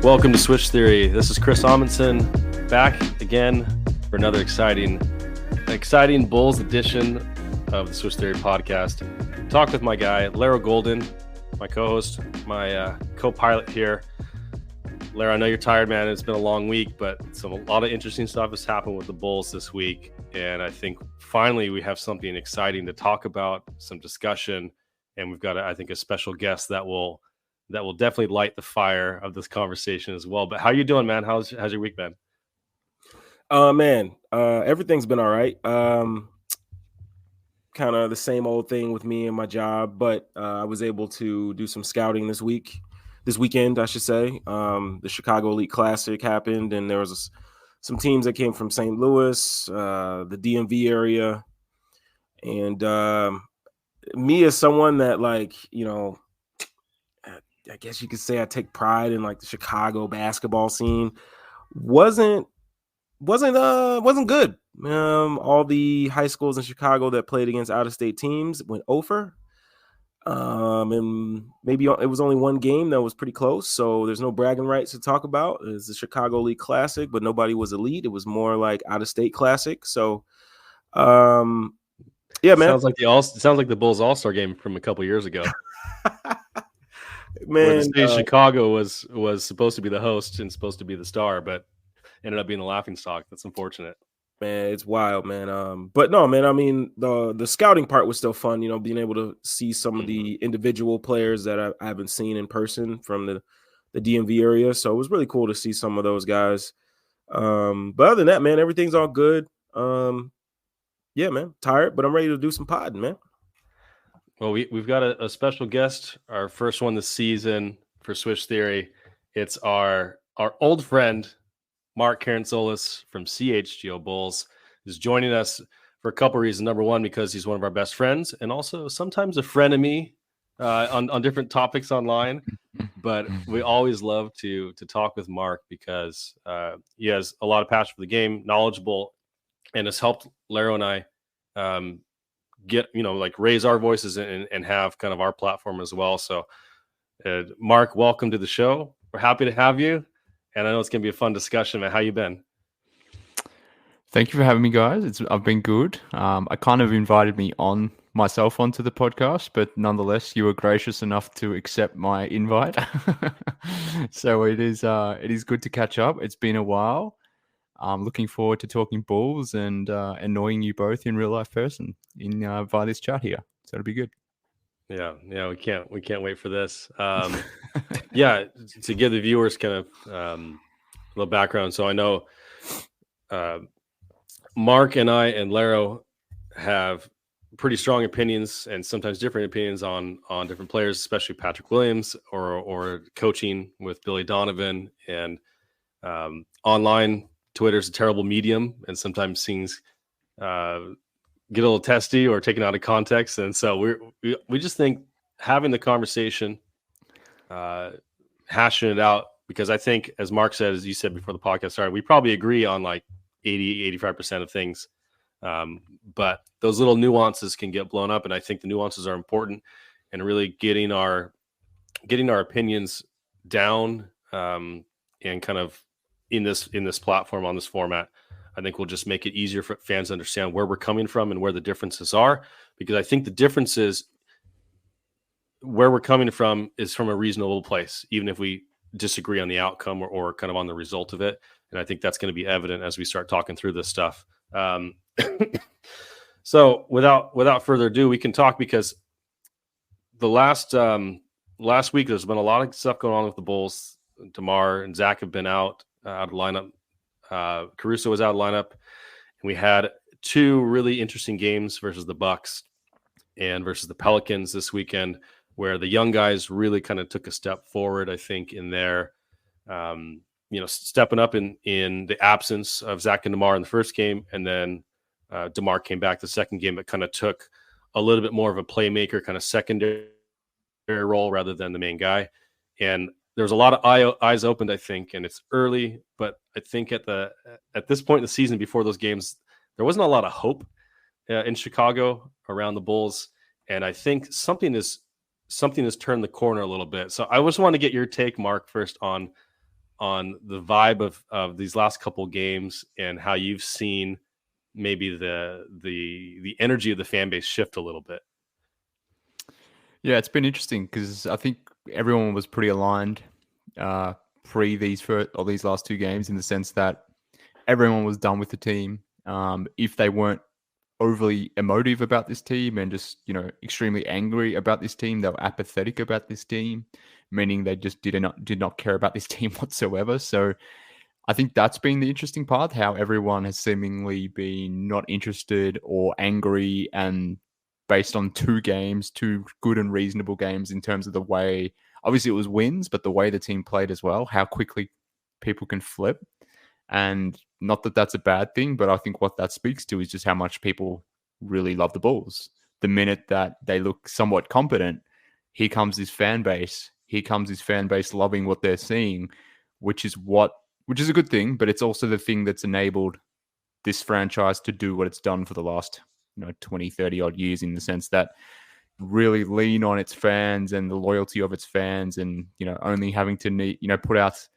Welcome to Switch Theory. This is Chris Amundsen back again for another exciting Bulls edition of the Switch Theory podcast. Talk with my guy, Larro Golden, my co-host, my co-pilot here. Larro, I know you're tired, man. It's been a long week, but a lot of interesting stuff has happened with the Bulls this week. And I think finally we have something exciting to talk about, some discussion. And we've got, I think, a special guest that will definitely light the fire of this conversation as well. But how you doing, man? How's your week been? Everything's been all right. Kind of the same old thing with me and my job, but I was able to do some scouting this weekend, I should say. The Chicago Elite Classic happened, and there was some teams that came from St. Louis, the DMV area, and me as someone that, like, you know, I guess you could say I take pride in, like, the Chicago basketball scene. Wasn't good. All the high schools in Chicago that played against out-of-state teams went over. And maybe it was only one game that was pretty close, so there's no bragging rights to talk about. It's the Chicago Elite Classic, but nobody was elite. It was more like out-of-state classic. So, yeah, man. Sounds like the Bulls All-Star game from a couple years ago. Man, where the state of Chicago was supposed to be the host and supposed to be the star, but ended up being the laughingstock. That's unfortunate. Man, it's wild, man. But no, man, I mean, the scouting part was still fun, you know, being able to see some of the individual players that I haven't seen in person from the DMV area. So it was really cool to see some of those guys. But other than that, man, everything's all good. Yeah, man, tired, but I'm ready to do some podding, man. Well, we've got a special guest, our first one this season for Switch Theory. It's our old friend, Mark Karantzoulis from CHGO Bulls, is joining us for a couple reasons. Number one, because he's one of our best friends, and also sometimes a frenemy on different topics online. But we always love to talk with Mark because he has a lot of passion for the game, knowledgeable, and has helped Larro and I get, raise our voices and have kind of our platform as well. So, Mark, welcome to the show. We're happy to have you. And I know it's going to be a fun discussion, man. How you been? Thank you for having me, guys. I've been good. I kind of invited me myself onto the podcast, but nonetheless, you were gracious enough to accept my invite. So it is good to catch up. It's been a while. I'm looking forward to talking Bulls and annoying you both in real life person via this chat here. So it'll be good. Yeah, we can't wait for this. Yeah, to give the viewers kind of a little background. So I know Mark and I and Larro have pretty strong opinions and sometimes different opinions on different players, especially Patrick Williams or coaching with Billy Donovan. And online, Twitter's a terrible medium, and sometimes things get a little testy or taken out of context. And so we just think having the conversation, hashing it out, because I think, as Mark said, as you said before the podcast started, we probably agree on like 80-85% of things. But those little nuances can get blown up. And I think the nuances are important, and really getting our opinions down and kind of in this platform, on this format, I think will just make it easier for fans to understand where we're coming from and where the differences are. Because I think the differences where we're coming from is from a reasonable place, even if we disagree on the outcome or kind of on the result of it. And I think that's going to be evident as we start talking through this stuff. So without further ado, we can talk, because the last week there's been a lot of stuff going on with the Bulls. DeMar and Zach have been out of lineup. Caruso was out of lineup, and we had two really interesting games versus the Bucks and versus the Pelicans this weekend, where the young guys really kind of took a step forward, I think, in their stepping up in the absence of Zach and DeMar in the first game, and then DeMar came back the second game, but kind of took a little bit more of a playmaker, kind of secondary role rather than the main guy. And there's a lot of eyes opened, I think, and it's early, but I think at this point in the season, before those games, there wasn't a lot of hope in Chicago around the Bulls, and I think something has turned the corner a little bit. So I just want to get your take, Mark, first on on the vibe of these last couple games and how you've seen maybe the energy of the fan base shift a little bit. Yeah, it's been interesting because I think everyone was pretty aligned pre these last two games in the sense that everyone was done with the team. If they weren't overly emotive about this team and just extremely angry about this team, they were apathetic about this team, meaning they just did not care about this team whatsoever. So I think that's been the interesting part, how everyone has seemingly been not interested or angry, and based on two good and reasonable games in terms of the way, obviously it was wins, but the way the team played as well, how quickly people can flip. And not that that's a bad thing, but I think what that speaks to is just how much people really love the Bulls. The minute that they look somewhat competent, here comes this fan base. Here comes this fan base loving what they're seeing, which is a good thing, but it's also the thing that's enabled this franchise to do what it's done for the last 20, 30 odd years, in the sense that really lean on its fans and the loyalty of its fans, and only having to put out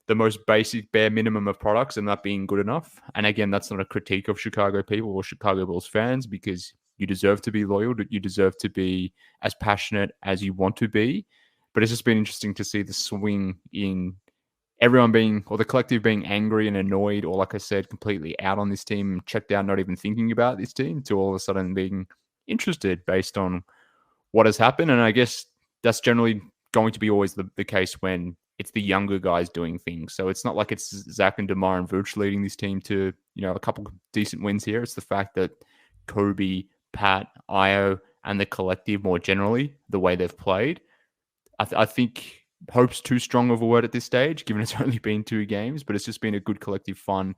the most basic bare minimum of products and that being good enough. And again, that's not a critique of Chicago people or Chicago Bulls fans, because you deserve to be loyal, you deserve to be as passionate as you want to be. But it's just been interesting to see the swing in everyone being, or the collective being, angry and annoyed, or like I said, completely out on this team, checked out, not even thinking about this team, to all of a sudden being interested based on what has happened. And I guess that's generally going to be always the case when it's the younger guys doing things. So it's not like it's Zach and DeMar and Vooch leading this team to, a couple of decent wins here. It's the fact that Coby, Pat, Io, and the collective more generally, the way they've played, I think hope's too strong of a word at this stage, given it's only been 2 games, but it's just been a good collective fun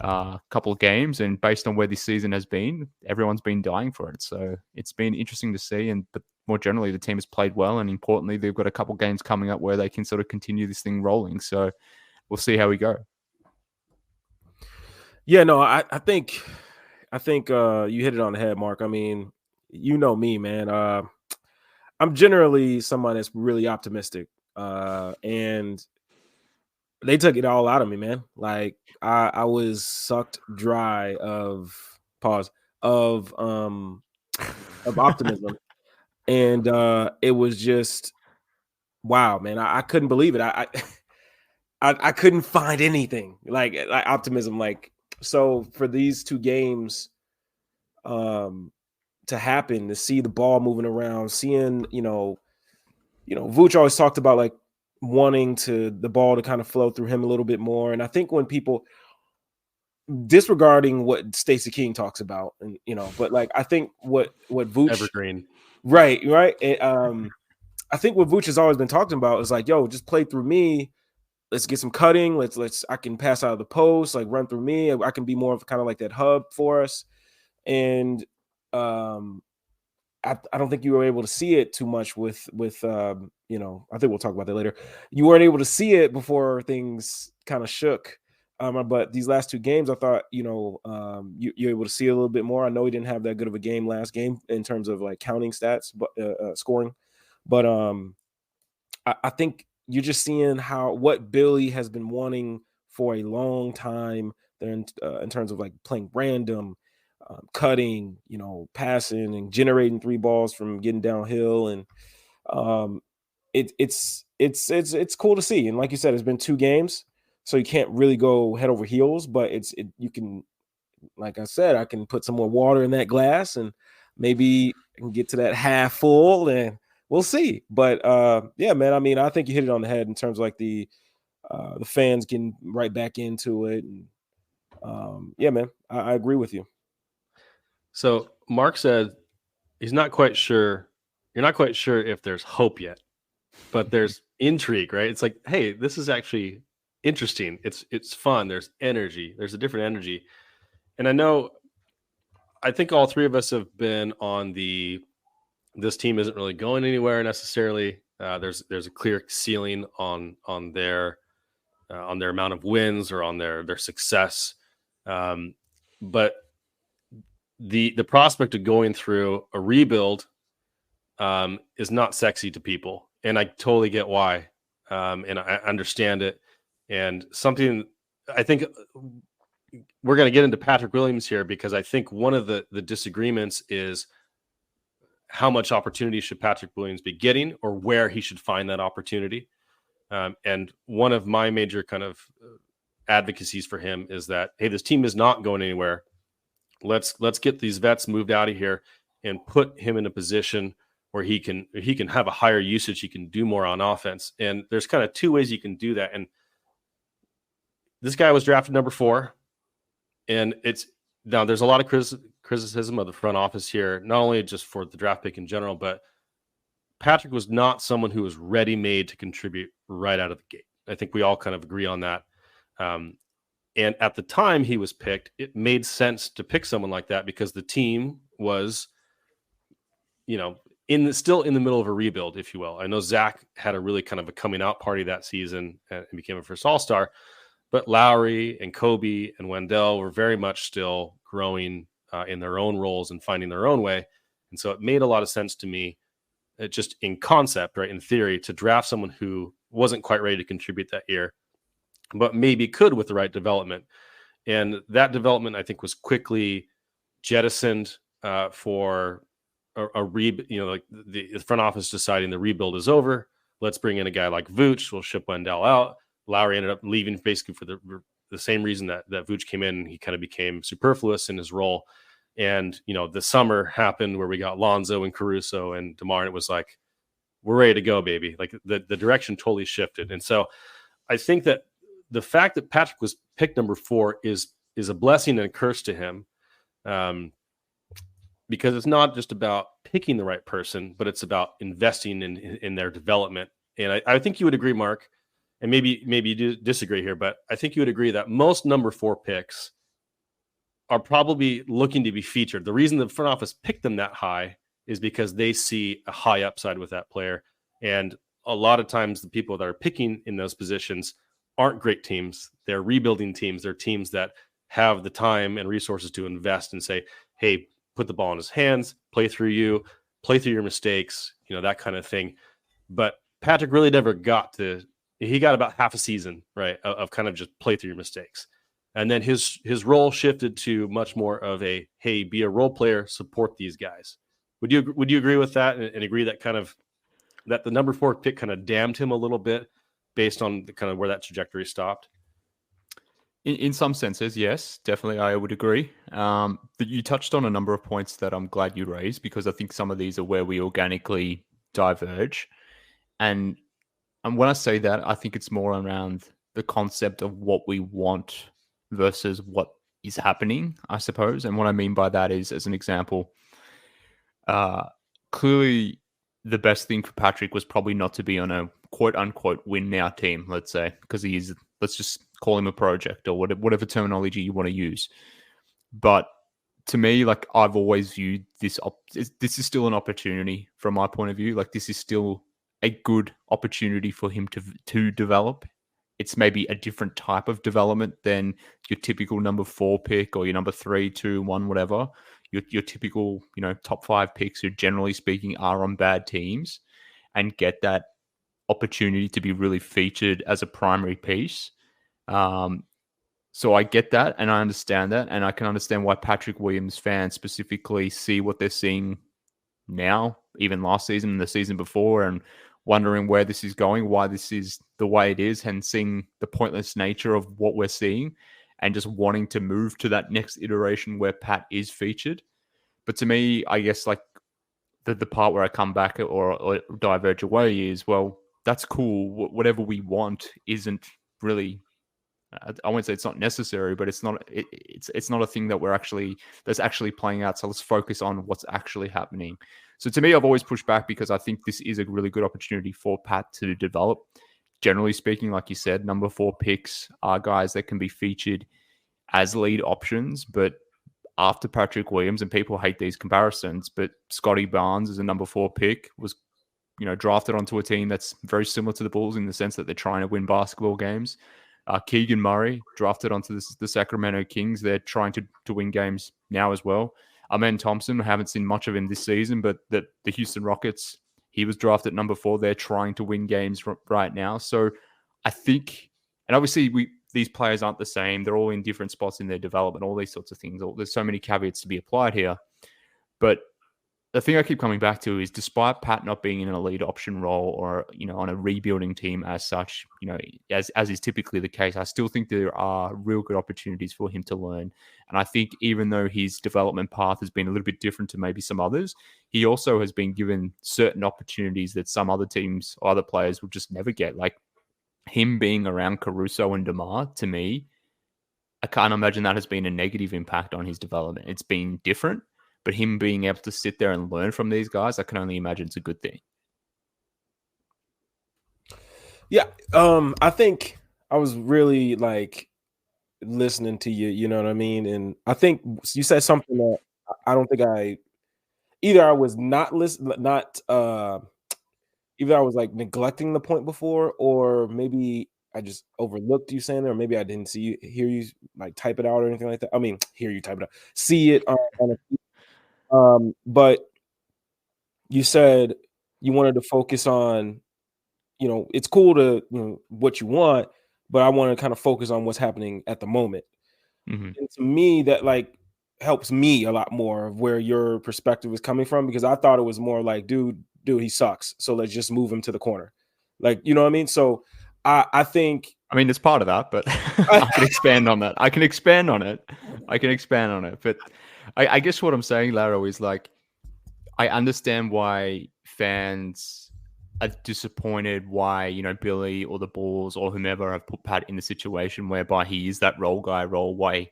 couple of games. And based on where this season has been, everyone's been dying for it. So it's been interesting to see. But more generally, the team has played well, and importantly, they've got a couple games coming up where they can sort of continue this thing rolling. So we'll see how we go. Yeah, no, I think you hit it on the head, Mark. I mean, you know me, man. I'm generally someone that's really optimistic, and they took it all out of me, man. Like I was sucked dry of optimism. And it was just, wow, man. I couldn't believe it. I couldn't find anything like optimism. Like, so for these 2 games to happen, to see the ball moving around, seeing, Vooch always talked about like wanting the ball to kind of flow through him a little bit more. And I think when people, disregarding what Stacey King talks about, and but like I think what Vooch, evergreen, right, and, I think what Vooch has always been talking about is like, yo, just play through me. Let's get some cutting. I can pass out of the post, like run through me. I can be more of kind of like that hub for us. And I don't think you were able to see it too much with I think we'll talk about that later. You weren't able to see it before things kind of shook. But these last 2 games, I thought, you're able to see a little bit more. I know he didn't have that good of a game last game in terms of like counting stats, but scoring. But I think you're just seeing what Billy has been wanting for a long time there in terms of like playing random, cutting, passing and generating 3 balls from getting downhill. And it's cool to see. And like you said, it's been 2 games. So you can't really go head over heels, but you can, like I said, I can put some more water in that glass and maybe I can get to that half full, and we'll see. But yeah, man, I mean, I think you hit it on the head in terms of like the fans getting right back into it. And yeah, man, I agree with you. So Mark said he's not quite sure. You're not quite sure if there's hope yet, but there's intrigue, right? It's like, hey, this is actually interesting. It's fun. There's energy. There's a different energy. And I think all 3 of us have been on this team isn't really going anywhere necessarily. There's a clear ceiling on their amount of wins or on their success. But the prospect of going through a rebuild is not sexy to people. And I totally get why. And I understand it. And something I think we're going to get into Patrick Williams here, because I think one of the disagreements is how much opportunity should Patrick Williams be getting, or where he should find that opportunity. And one of my major kind of advocacies for him is that, hey, this team is not going anywhere. Let's get these vets moved out of here and put him in a position where he can have a higher usage. He can do more on offense. And there's kind of two ways you can do that. And this guy was drafted number 4. And now there's a lot of criticism of the front office here, not only just for the draft pick in general, but Patrick was not someone who was ready-made to contribute right out of the gate. I think we all kind of agree on that. And at the time he was picked, it made sense to pick someone like that because the team was, still in the middle of a rebuild, if you will. I know Zach had a really kind of a coming out party that season and became a first All-Star, but Lowry and Coby and Wendell were very much still growing in their own roles and finding their own way. And so it made a lot of sense to me, just in concept, right, in theory, to draft someone who wasn't quite ready to contribute that year, but maybe could with the right development. And that development, I think, was quickly jettisoned for like the front office deciding the rebuild is over. Let's bring in a guy like Vooch. We'll ship Wendell out. Lowry ended up leaving basically for the same reason that Vooch came in. He kind of became superfluous in his role. And, the summer happened where we got Lonzo and Caruso and DeMar, and it was like, we're ready to go, baby. Like the direction totally shifted. And so I think that the fact that Patrick was picked number 4 is a blessing and a curse to him, because it's not just about picking the right person, but it's about investing in their development. And I think you would agree, Mark, and maybe you do disagree here, but I think you would agree that most number 4 picks are probably looking to be featured. The reason the front office picked them that high is because they see a high upside with that player. And a lot of times the people that are picking in those positions aren't great teams. They're rebuilding teams. They're teams that have the time and resources to invest and say, hey, put the ball in his hands, play through your mistakes, that kind of thing. But Patrick really never he got about half a season, right, of kind of just play through your mistakes. And then his role shifted to much more of a, hey, be a role player, support these guys. Would you agree with that and agree that kind of that the number 4 pick kind of damned him a little bit based on the kind of where that trajectory stopped? In some senses, yes, definitely, I would agree. But you touched on a number of points that I'm glad you raised, because I think some of these are where we organically diverge. And when I say that, I think it's more around the concept of what we want versus what is happening, I suppose. And what I mean by that is, as an example, clearly the best thing for Patrick was probably not to be on a quote-unquote win-now team, let's say, because he is, let's just call him a project or whatever terminology you want to use. But to me, like, I've always viewed this is still an opportunity from my point of view. Like, this is still a good opportunity for him to develop. It's maybe a different type of development than your typical number 4 pick or your number 3, 2, 1, whatever. Your typical, top 5 picks who, generally speaking, are on bad teams and get that opportunity to be really featured as a primary piece. So I get that and I understand that, and I can understand why Patrick Williams fans specifically see what they're seeing now, even last season and the season before, and wondering where this is going, why this is the way it is, and seeing the pointless nature of what we're seeing and just wanting to move to that next iteration where Pat is featured. But to me, I guess, like, the part where I come back or diverge away is, well, that's cool. Whatever we want isn't really, I won't say it's not necessary, but it's not a thing that that's actually playing out. So let's focus on what's actually happening. So to me, I've always pushed back because I think this is a really good opportunity for Pat to develop. Generally speaking, like you said, number 4 picks are guys that can be featured as lead options, but after Patrick Williams, and people hate these comparisons, but Scotty Barnes as a number 4 pick was, drafted onto a team that's very similar to the Bulls in the sense that they're trying to win basketball games. Keegan Murray drafted onto the Sacramento Kings. They're trying to win games now as well. Amen Thompson, I haven't seen much of him this season, but the Houston Rockets, he was drafted number 4. They're trying to win games right now. So I think And obviously these players aren't the same. They're all in different spots in their development, all these sorts of things. There's so many caveats to be applied here. But the thing I keep coming back to is, despite Pat not being in an elite option role or, on a rebuilding team as such, as is typically the case, I still think there are real good opportunities for him to learn. And I think even though his development path has been a little bit different to maybe some others, he also has been given certain opportunities that some other teams or other players will just never get. Like him being around Caruso and DeMar, to me, I can't imagine that has been a negative impact on his development. It's been different. But him being able to sit there and learn from these guys, I can only imagine it's a good thing. Yeah, I think I was really listening to you. You know what I mean? And I think you said something that I don't think either I was not listening, either I was neglecting the point before, or maybe I just overlooked you saying it, or maybe I didn't hear you type it out or anything like that. I mean, hear you type it out, see it on a. But you said you wanted to focus on, it's cool to, what you want, but I want to kind of focus on what's happening at the moment. Mm-hmm. And to me, that helps me a lot more of where your perspective is coming from, because I thought it was more like, dude, he sucks, so let's just move him to the corner. You know what I mean? So I think, it's part of that, but I can expand on that. I can expand on it. But I guess what I'm saying, Larro, is I understand why fans are disappointed, why, Billy or the Bulls or whomever have put Pat in the situation whereby he is that role guy role, why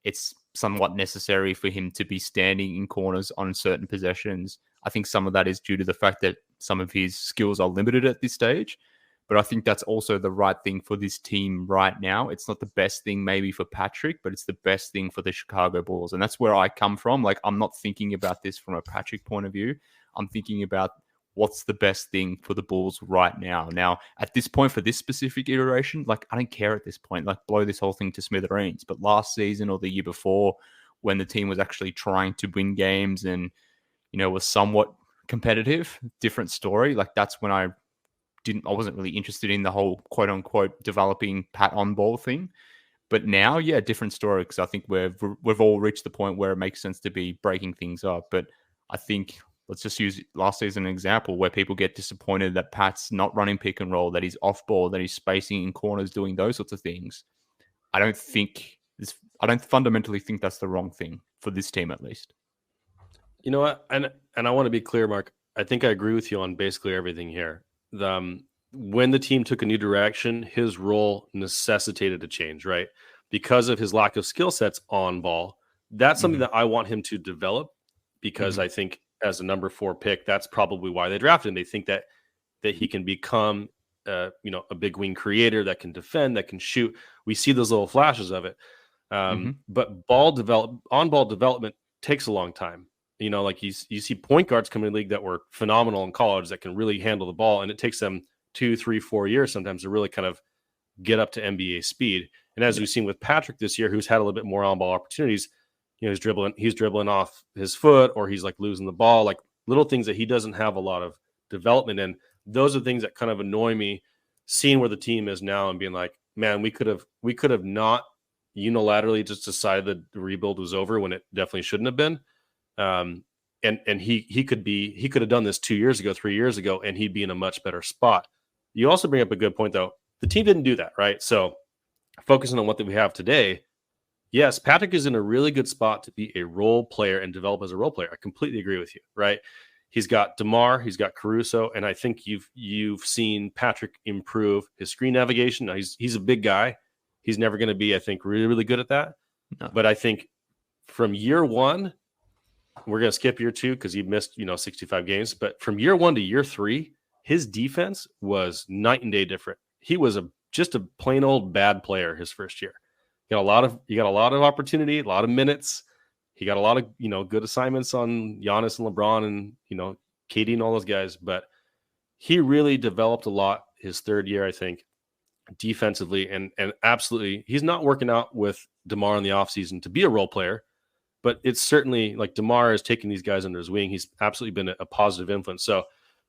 it's somewhat necessary for him to be standing in corners on certain possessions. I think some of that is due to the fact that some of his skills are limited at this stage. But I think that's also the right thing for this team right now. It's not the best thing maybe for Patrick, but it's the best thing for the Chicago Bulls. And that's where I come from. I'm not thinking about this from a Patrick point of view. I'm thinking about what's the best thing for the Bulls right now. Now, at this point, for this specific iteration, I don't care at this point. Blow this whole thing to smithereens. But last season or the year before, when the team was actually trying to win games and, was somewhat competitive, different story. That's when I wasn't really interested in the whole quote unquote developing Pat on ball thing. But now, yeah, different story, because I think we've all reached the point where it makes sense to be breaking things up. But I think let's just use last season as an example where people get disappointed that Pat's not running pick and roll, that he's off ball, that he's spacing in corners, doing those sorts of things. I don't fundamentally think that's the wrong thing for this team, at least. You know what? And I want to be clear, Mark. I think I agree with you on basically everything here. When the team took a new direction, his role necessitated a change, right? Because of his lack of skill sets on ball. That's something that I want him to develop, because I think as a number 4 pick, that's probably why they drafted him. They think that he can become, a big wing creator that can defend, that can shoot. We see those little flashes of it. But on-ball development takes a long time. You see point guards come in the league that were phenomenal in college that can really handle the ball, and it takes them 2, 3, 4 years sometimes to really kind of get up to NBA speed. And as we've seen with Patrick this year, who's had a little bit more on-ball opportunities, he's dribbling off his foot, or he's losing the ball, little things that he doesn't have a lot of development in. Those are things that kind of annoy me, seeing where the team is now and being like, man, we could have not unilaterally just decided that the rebuild was over when it definitely shouldn't have been. And he could have done this 2 years ago, 3 years ago, and he'd be in a much better spot. You also bring up a good point, though. The team didn't do that, right? So focusing on what we have today, yes, Patrick is in a really good spot to be a role player and develop as a role player. I completely agree with you, right? He's got DeMar, he's got Caruso, and I think you've seen Patrick improve his screen navigation. Now, he's a big guy. He's never going to be, I think, really, really good at that. No. But I think from year 1, we're going to skip year 2 because he missed, 65 games. But from year 1 to year 3, his defense was night and day different. He was just a plain old bad player his first year. He got a lot of opportunity, a lot of minutes. He got a lot of, good assignments on Giannis and LeBron and, KD and all those guys. But he really developed a lot his third year, I think, defensively. And absolutely, he's not working out with DeMar in the offseason to be a role player. But it's certainly DeMar is taking these guys under his wing. He's absolutely been a positive influence. So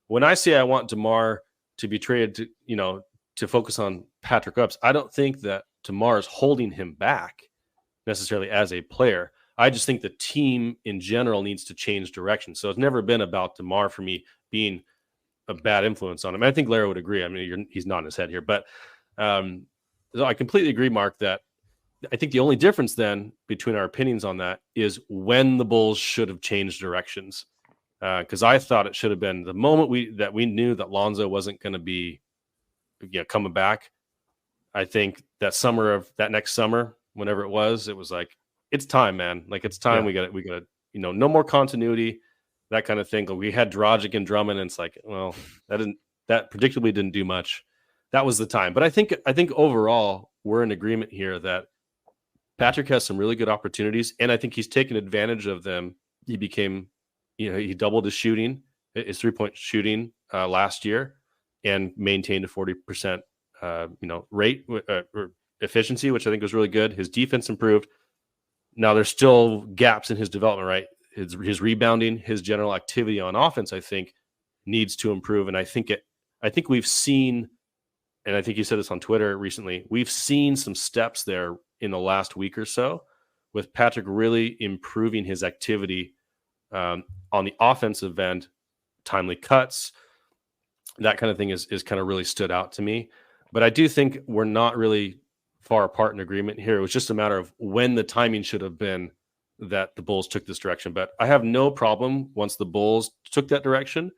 when I say I want DeMar to be traded to, to focus on Patrick Williams. I don't think that Tamar is holding him back necessarily as a player. I just think the team in general needs to change direction. So it's never been about Tamar for me being a bad influence on him. I think Larro would agree. I mean, he's nodding his head here, but so I completely agree, Mark, that I think the only difference then between our opinions on that is when the Bulls should have changed directions. Because I thought it should have been the moment we knew that Lonzo wasn't going to be coming back. I think that next summer, whenever it was like, it's time, man. Like, it's time. Yeah. We got no more continuity, that kind of thing. Like, we had Dragic and Drummond, and it's like, well, that predictably didn't do much. That was the time. But I think overall we're in agreement here that Patrick has some really good opportunities, and I think he's taken advantage of them. He became, he doubled his 3-point shooting last year, and maintained a 40% rate or efficiency, which I think was really good. His defense improved. Now there's still gaps in his development, right? His rebounding, his general activity on offense, I think, needs to improve. And I think we've seen, and I think you said this on Twitter recently, we've seen some steps there in the last week or so with Patrick really improving his activity on the offensive end, timely cuts, that kind of thing is kind of really stood out to me. But I do think we're not really far apart in agreement here. It was just a matter of when the timing should have been that the Bulls took this direction. But I have no problem once the Bulls took that direction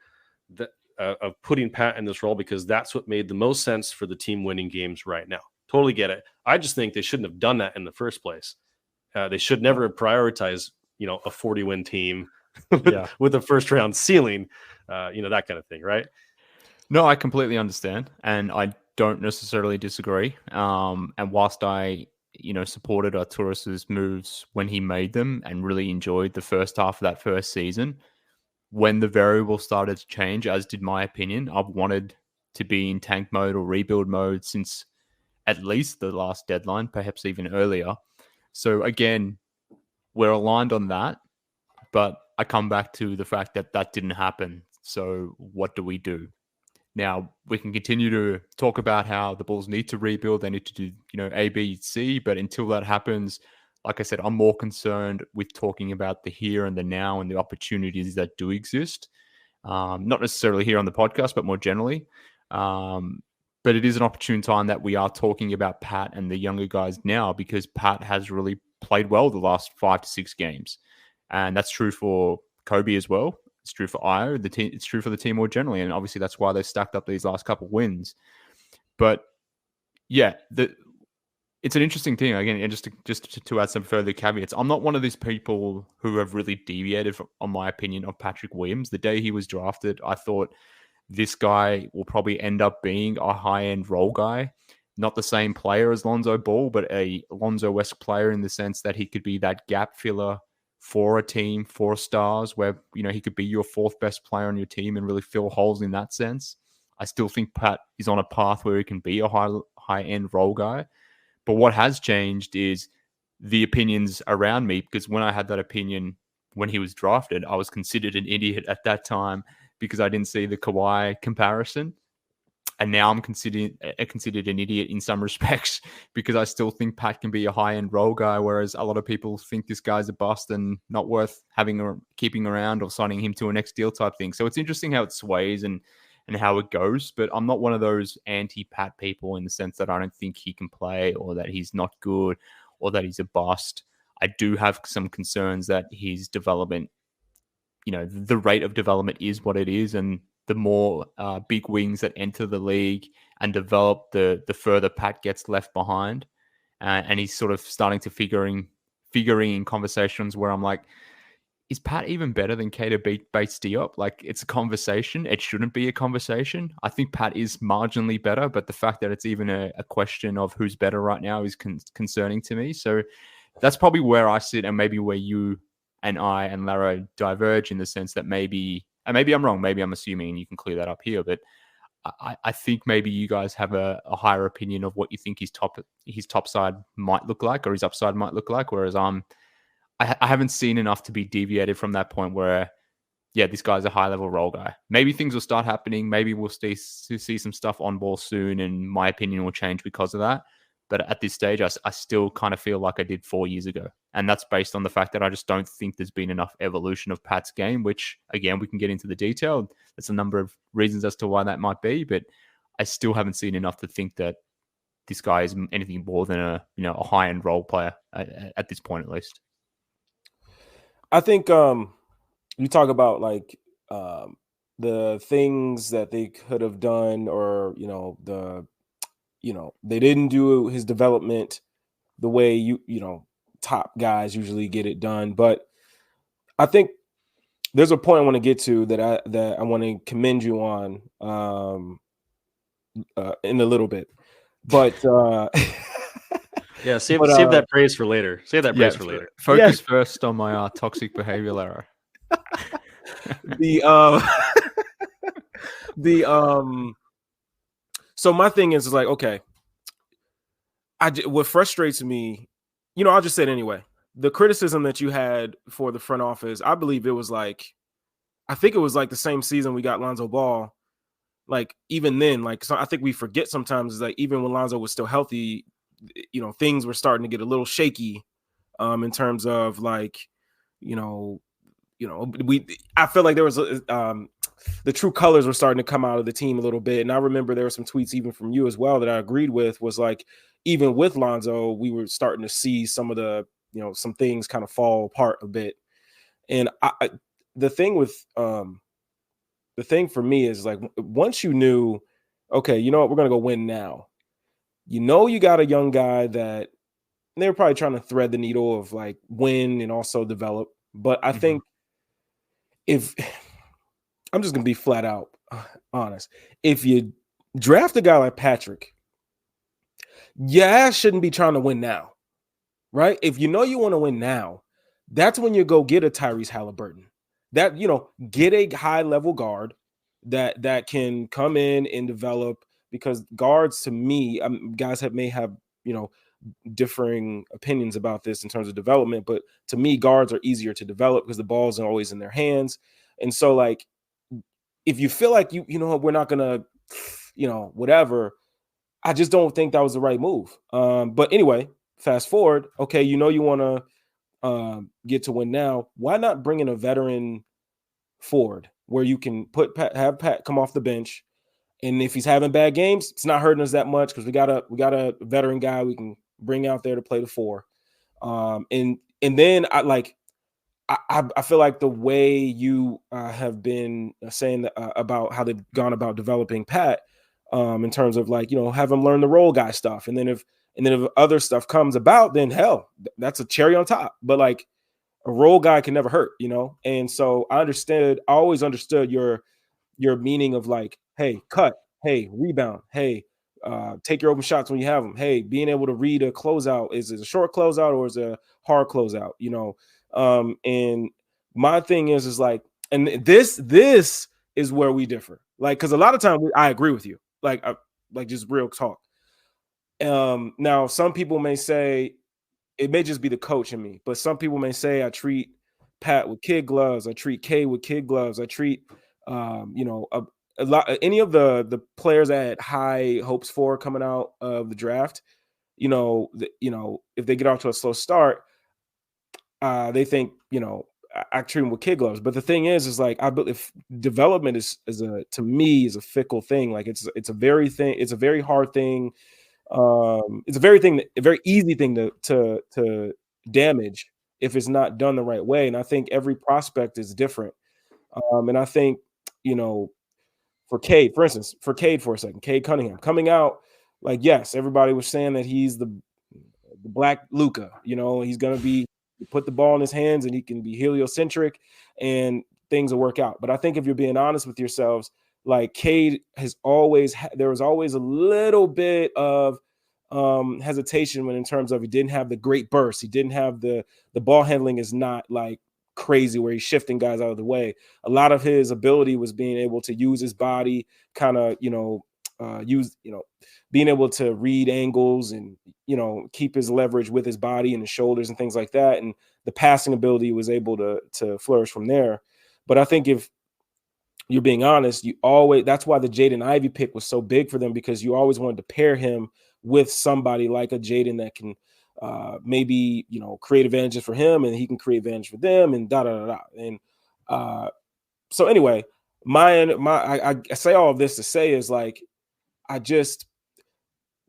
of putting Pat in this role, because that's what made the most sense for the team winning games right now. Totally get it. I just think they shouldn't have done that in the first place. They should never have prioritized, a 40-win team with a first-round ceiling, that kind of thing, right? No, I completely understand, and I don't necessarily disagree. And whilst I, supported Arturas's moves when he made them and really enjoyed the first half of that first season, when the variables started to change, as did my opinion, I've wanted to be in tank mode or rebuild mode since at least the last deadline, perhaps even earlier. So again, we're aligned on that, but I come back to the fact that that didn't happen. So what do we do? Now, we can continue to talk about how the Bulls need to rebuild. They need to do, A, B, C. But until that happens, like I said, I'm more concerned with talking about the here and the now and the opportunities that do exist. Not necessarily here on the podcast, but more generally. But it is an opportune time that we are talking about Pat and the younger guys now, because Pat has really played well the last 5 to 6 games. And that's true for Coby as well. It's true for Io. It's true for the team more generally. And obviously that's why they've stacked up these last couple of wins. But yeah, it's an interesting thing. Again, and just to add some further caveats, I'm not one of these people who have really deviated on my opinion of Patrick Williams. The day he was drafted, I thought this guy will probably end up being a high-end role guy. Not the same player as Lonzo Ball, but a Lonzo-esque player in the sense that he could be that gap filler for a team, for stars, where he could be your 4th best player on your team and really fill holes in that sense. I still think Pat is on a path where he can be a high-end role guy. But what has changed is the opinions around me, because when I had that opinion when he was drafted, I was considered an idiot at that time because I didn't see the Kawhi comparison. And now I'm considered an idiot in some respects because I still think Pat can be a high-end role guy, whereas a lot of people think this guy's a bust and not worth having or keeping around or signing him to a next deal type thing. So it's interesting how it sways and how it goes, but I'm not one of those anti-Pat people in the sense that I don't think he can play or that he's not good or that he's a bust. I do have some concerns that his development, the rate of development is what it is, and the more big wings that enter the league and develop, the further Pat gets left behind. And he's sort of starting to figuring in conversations where I'm like, is Pat even better than Keita Bates-Diop? Like, it's a conversation. It shouldn't be a conversation. I think Pat is marginally better, but the fact that it's even a question of who's better right now is concerning to me. So that's probably where I sit, and maybe where you and I and Larro diverge, in the sense that maybe, and maybe I'm wrong, maybe I'm assuming, and you can clear that up here, but I think maybe you guys have a higher opinion of what you think his top side might look like, or his upside might look like, whereas I haven't seen enough to be deviated from that point where yeah, this guy's a high-level role guy. Maybe things will start happening. Maybe we'll see some stuff on ball soon, and my opinion will change because of that. But at this stage, I still kind of feel like I did 4 years ago. And that's based on the fact that I just don't think there's been enough evolution of Pat's game, which, again, we can get into the detail. There's a number of reasons as to why that might be, but I still haven't seen enough to think that this guy is anything more than a high-end role player at this point, at least. I think you talk about like the things that they could have done, or they didn't do his development the way top guys usually get it done. But I think there's a point I want to get to that I want to commend you on in a little bit. But yeah, save that praise for later. Save that praise for later. Focus first on my toxic behavior, Larro. So my thing is like, okay, what frustrates me, I'll just say it anyway. The criticism that you had for the front office, I believe it was like, I think it was like the same season we got Lonzo Ball. Like even then, like, so I think we forget sometimes is like even when Lonzo was still healthy, things were starting to get a little shaky in terms of like, I feel like there was the true colors were starting to come out of the team a little bit. And I remember there were some tweets even from you as well that I agreed with, was like, even with Lonzo, we were starting to see some of the, some things kind of fall apart a bit. And the thing for me is like, once you knew, okay, you know what, we're going to go win now. You got a young guy that they were probably trying to thread the needle of like win and also develop. But I think if I'm just going to be flat out honest, if you draft a guy like Patrick, shouldn't be trying to win now, right? If you want to win now, that's when you go get a Tyrese Halliburton. That, get a high level guard that can come in and develop, because guards, to me, guys may have, differing opinions about this in terms of development, but to me, guards are easier to develop because the ball's always in their hands. And so like, if you feel like we're not gonna, whatever, I just don't think that was the right move. But anyway, fast forward. Okay, you want to get to win now. Why not bring in a veteran forward where you can have Pat come off the bench, and if he's having bad games, it's not hurting us that much because we got a veteran guy we can bring out there to play the 4. And then I feel like the way you have been saying about how they've gone about developing Pat, in terms of like, have him learn the role guy stuff. And then if other stuff comes about, then hell, that's a cherry on top. But like a role guy can never hurt, And so I always understood your meaning of like, hey, cut, hey, rebound, hey, take your open shots when you have them. Hey, being able to read a closeout. Is it a short closeout or is it a hard closeout? And my thing is like, and this is where we differ. Like, because a lot of times I agree with you. Like just real talk. Now some people may say it may just be the coach in me, but some people may say I treat Pat with kid gloves, I treat K with kid gloves, I treat a lot any of the players I had high hopes for coming out of the draft. If they get off to a slow start, they think I treat them with kid gloves. But the thing is like, I believe development is to me is a fickle thing. Like it's a very hard thing. It's a very easy thing to damage if it's not done the right way. And I think every prospect is different. And I think, for Cade, for instance, for a second, Cade Cunningham coming out, like, yes, everybody was saying that he's the black Luka, he's going to be, put the ball in his hands and he can be heliocentric and things will work out. But I think if you're being honest with yourselves, like Cade there was always a little bit of hesitation when in terms of he didn't have the great burst. He didn't have the ball handling is not like crazy where he's shifting guys out of the way. A lot of his ability was being able to use his body, kind of, being able to read angles and, keep his leverage with his body and his shoulders and things like that. And the passing ability was able to flourish from there. But I think if you're being honest, that's why the Jaden Ivey pick was so big for them, because you always wanted to pair him with somebody like a Jaden that can maybe, create advantages for him and he can create advantage for them and And so anyway, I say all of this to say is like,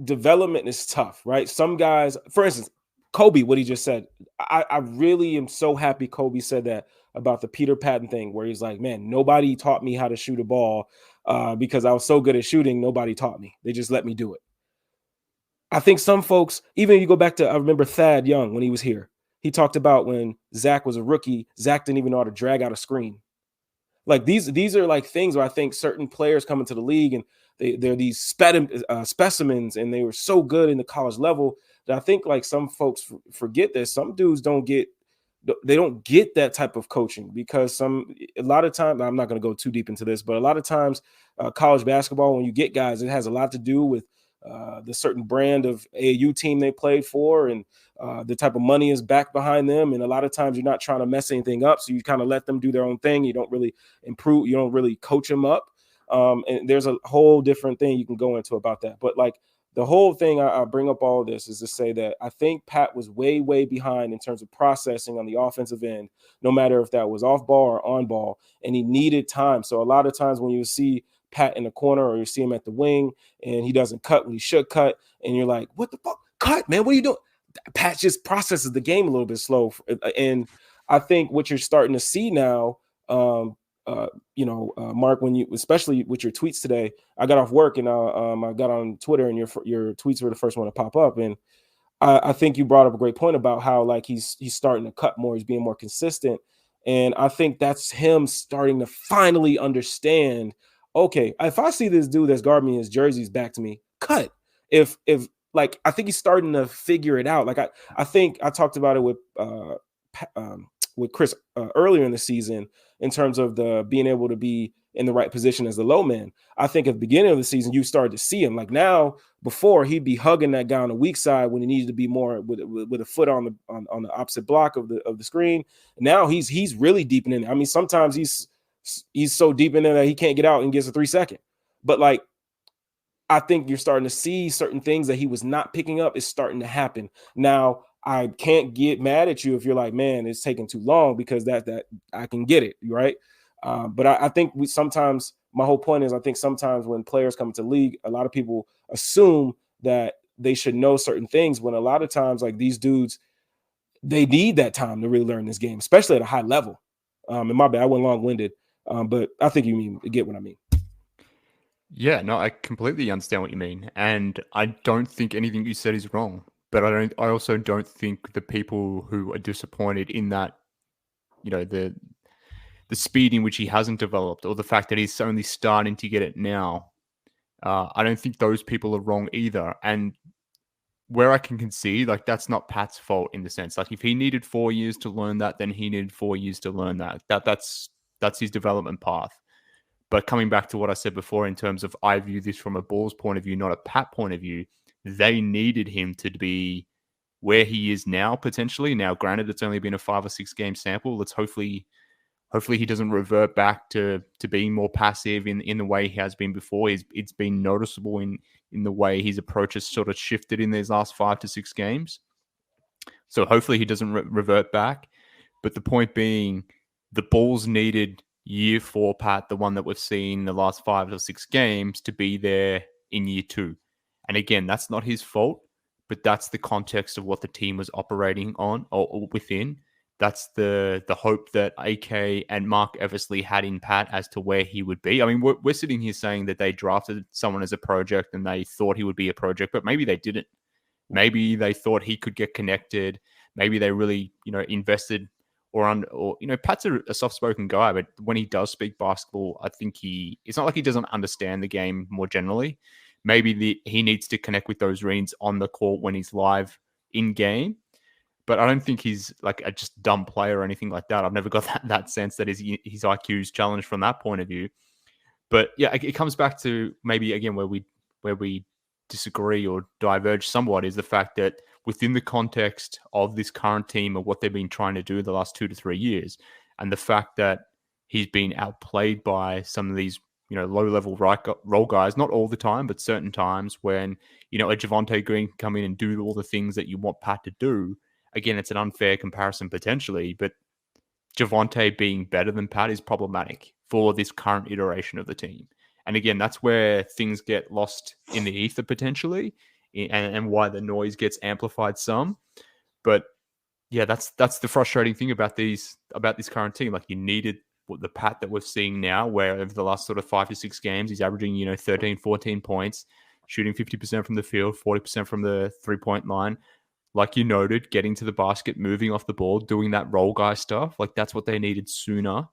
development is tough, right? Some guys, for instance, Coby, what he just said, I really am so happy Coby said that about the Peter Patton thing, where he's like, man, nobody taught me how to shoot a ball because I was so good at shooting. Nobody taught me. They just let me do it. I think some folks, even if you go back to, I remember Thad Young when he was here, he talked about when Zach was a rookie, Zach didn't even know how to drag out a screen. Like these are like things where I think certain players come into the league and they're these specimens, and they were so good in the college level that I think like some folks forget that some dudes don't get that type of coaching, because a lot of times, I'm not going to go too deep into this, but a lot of times college basketball, when you get guys, it has a lot to do with the certain brand of AAU team they played for, and the type of money is back behind them. And a lot of times you're not trying to mess anything up, so you kind of let them do their own thing. You don't really improve, you don't really coach them up. And there's a whole different thing you can go into about that. But like the whole thing, I bring up all of this is to say that I think Pat was way, way behind in terms of processing on the offensive end, no matter if that was off ball or on ball, and he needed time. So a lot of times when you see Pat in the corner or you see him at the wing and he doesn't cut when he should cut, and you're like, what the fuck? Cut, man, what are you doing? Pat just processes the game a little bit slow. And I think what you're starting to see now, Mark, when you, especially with your tweets today, I got off work and I got on Twitter, and your tweets were the first one to pop up. And I think you brought up a great point about how like he's starting to cut more, he's being more consistent. And I think that's him starting to finally understand, okay, if I see this dude that's guarding me, his jersey's back to me, cut. If like, I think he's starting to figure it out. Like I think I talked about it with Kris earlier in the season in terms of the being able to be in the right position as the low man. I think at the beginning of the season, you started to see him like now. Before, he'd be hugging that guy on the weak side when he needed to be more with a foot on the opposite block of the screen. Now he's really deep in there. I mean, sometimes he's so deep in there that he can't get out and gets a 3-second. But like, I think you're starting to see certain things that he was not picking up is starting to happen. Now, I can't get mad at you if you're like, man, it's taking too long, because that I can get it, right? But I think sometimes, my whole point is, I think sometimes when players come into the league, a lot of people assume that they should know certain things, when a lot of times, like these dudes, they need that time to really learn this game, especially at a high level. And my bad, I went long-winded, but I think you get what I mean. Yeah, no, I completely understand what you mean. And I don't think anything you said is wrong. But I also don't think the people who are disappointed in that, the speed in which he hasn't developed, or the fact that he's only starting to get it now, I don't think those people are wrong either. And where I can concede, like, that's not Pat's fault in the sense, like, if he needed 4 years to learn that, then he needed 4 years to learn that. That's his development path. But coming back to what I said before, in terms of, I view this from a Bulls point of view, not a Pat point of view, they needed him to be where he is now, potentially. Now, granted, it's only been a 5 or 6 game sample. Let's hopefully he doesn't revert back to being more passive in the way he has been before. It's been noticeable in the way his approach has sort of shifted in these last 5 to 6 games. So hopefully he doesn't revert back. But the point being, the Bulls needed year 4 Pat, the one that we've seen the last 5 or 6 games, to be there in year 2. And again, that's not his fault, but that's the context of what the team was operating on or within. That's the hope that AK and Mark Eversley had in Pat as to where he would be. I mean, we're sitting here saying that they drafted someone as a project and they thought he would be a project, but maybe they didn't. Maybe they thought he could get connected. Maybe they really, invested or Pat's a soft-spoken guy, but when he does speak basketball, I think it's not like he doesn't understand the game more generally. Maybe he needs to connect with those reads on the court when he's live in game. But I don't think he's like a just dumb player or anything like that. I've never got that sense that his IQ is challenged from that point of view. But yeah, it comes back to maybe again where we disagree or diverge somewhat, is the fact that within the context of this current team and what they've been trying to do the last 2 to 3 years, and the fact that he's been outplayed by some of these, low-level role guys, not all the time, but certain times when, a Javonte Green can come in and do all the things that you want Pat to do. Again, it's an unfair comparison potentially, but Javonte being better than Pat is problematic for this current iteration of the team. And again, that's where things get lost in the ether potentially, and why the noise gets amplified some. But yeah, that's the frustrating thing about this current team. Like, you needed the Pat that we're seeing now, where over the last sort of 5 to 6 games, he's averaging, 13, 14 points, shooting 50% from the field, 40% from the 3-point line. Like you noted, getting to the basket, moving off the ball, doing that role guy stuff. Like, that's what they needed sooner,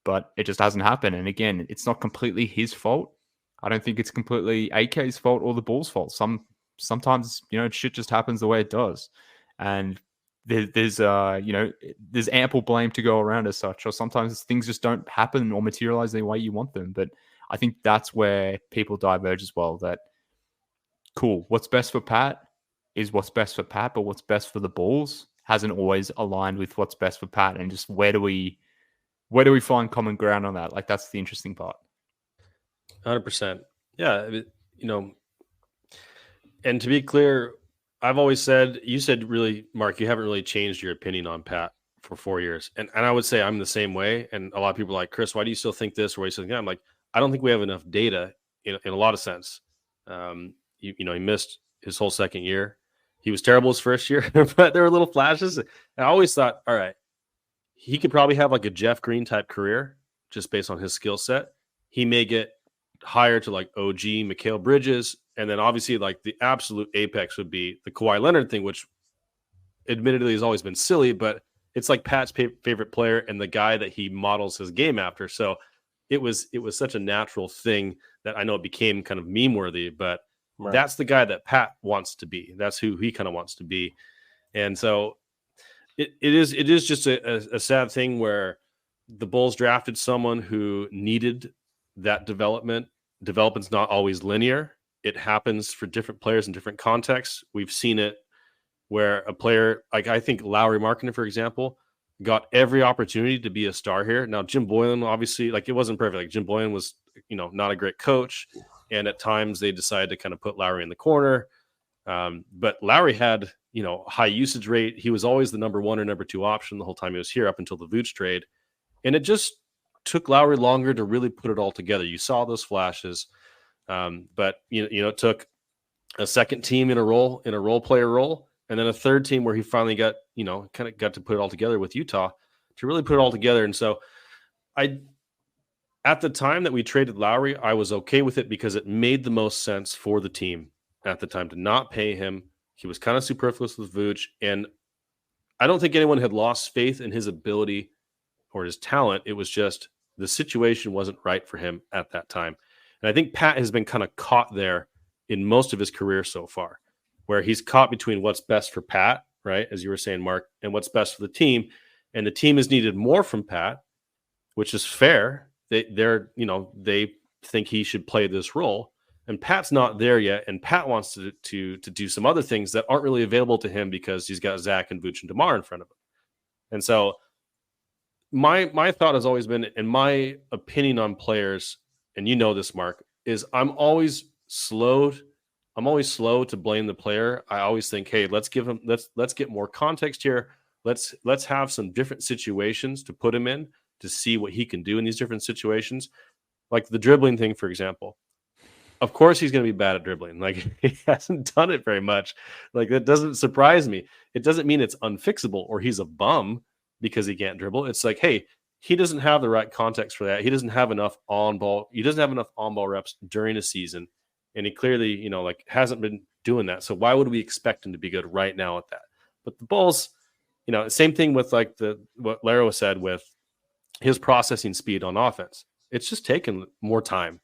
but it just hasn't happened. And again, it's not completely his fault. I don't think it's completely AK's fault or the Bulls' fault. Sometimes, shit just happens the way it does. And there's ample blame to go around as such, or sometimes things just don't happen or materialize the way you want them. But I think that's where people diverge as well. That cool, what's best for Pat is what's best for Pat, but what's best for the Bulls hasn't always aligned with what's best for Pat. And just where do we find common ground on that? Like, that's the interesting part. 100%. Yeah, and to be clear, I've always said, you said really, Mark, you haven't really changed your opinion on Pat for 4 years. And I would say I'm the same way. And a lot of people are like, Kris, why do you still think this? Or why do you still think that? I'm like, I don't think we have enough data in a lot of sense. He missed his whole second year. He was terrible his first year, but there were little flashes. And I always thought, all right, he could probably have like a Jeff Green type career just based on his skill set. He may get higher to like OG, Mikal Bridges. And then obviously like the absolute apex would be the Kawhi Leonard thing, which admittedly has always been silly, but it's like Pat's favorite player and the guy that he models his game after. So it was such a natural thing that I know it became kind of meme worthy, but right. That's the guy that Pat wants to be. That's who he kind of wants to be. And so it is just a sad thing where the Bulls drafted someone who needed that development. Development's not always linear. It happens for different players in different contexts. We've seen it where a player, like I think Lauri Markkanen, for example, got every opportunity to be a star here. Now, Jim Boylan, obviously, like it wasn't perfect. Like Jim Boylan was, not a great coach. And at times they decided to kind of put Lauri in the corner. But Lauri had, high usage rate. He was always the number 1 or number 2 option the whole time he was here up until the Vooch trade. And it just took Lauri longer to really put it all together. You saw those flashes. But it took a second team in a role player role, and then a third team where he finally got, kind of got to put it all together with Utah to really put it all together. And so at the time that we traded Lauri, I was okay with it because it made the most sense for the team at the time to not pay him. He was kind of superfluous with Vooch, and I don't think anyone had lost faith in his ability or his talent. It was just the situation wasn't right for him at that time. And I think Pat has been kind of caught there in most of his career so far, where he's caught between what's best for Pat, right, as you were saying, Mark, and what's best for the team. And the team has needed more from Pat, which is fair. They think he should play this role, and Pat's not there yet. And Pat wants to do some other things that aren't really available to him because he's got Zach and Vooch and DeMar in front of him. And so my thought has always been, in my opinion on players, and this, Mark, is I'm always slow to blame the player. I always think, hey, let's get more context here. Let's have some different situations to put him in to see what he can do in these different situations. Like the dribbling thing, for example. Of course he's going to be bad at dribbling. Like, he hasn't done it very much. Like, that doesn't surprise me. It doesn't mean it's unfixable or he's a bum because he can't dribble. It's like, hey, he doesn't have the right context for that. He doesn't have enough on-ball. He doesn't have enough on-ball reps during a season. And he clearly, hasn't been doing that. So why would we expect him to be good right now at that? But the Bulls, same thing with like what Larro said with his processing speed on offense. It's just taken more time.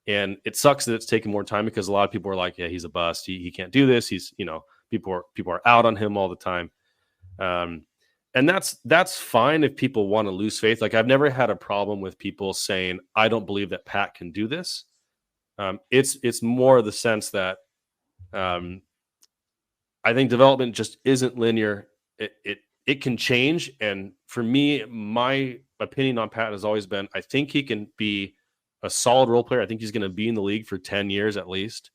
And it sucks that it's taken more time because a lot of people are like, yeah, he's a bust. He can't do this. He's, people are out on him all the time. And that's fine if people want to lose faith. Like, I've never had a problem with people saying, I don't believe that Pat can do this. It's more the sense that I think development just isn't linear. it can change. And for me, my opinion on Pat has always been, I think he can be a solid role player. I think he's going to be in the league for 10 years at least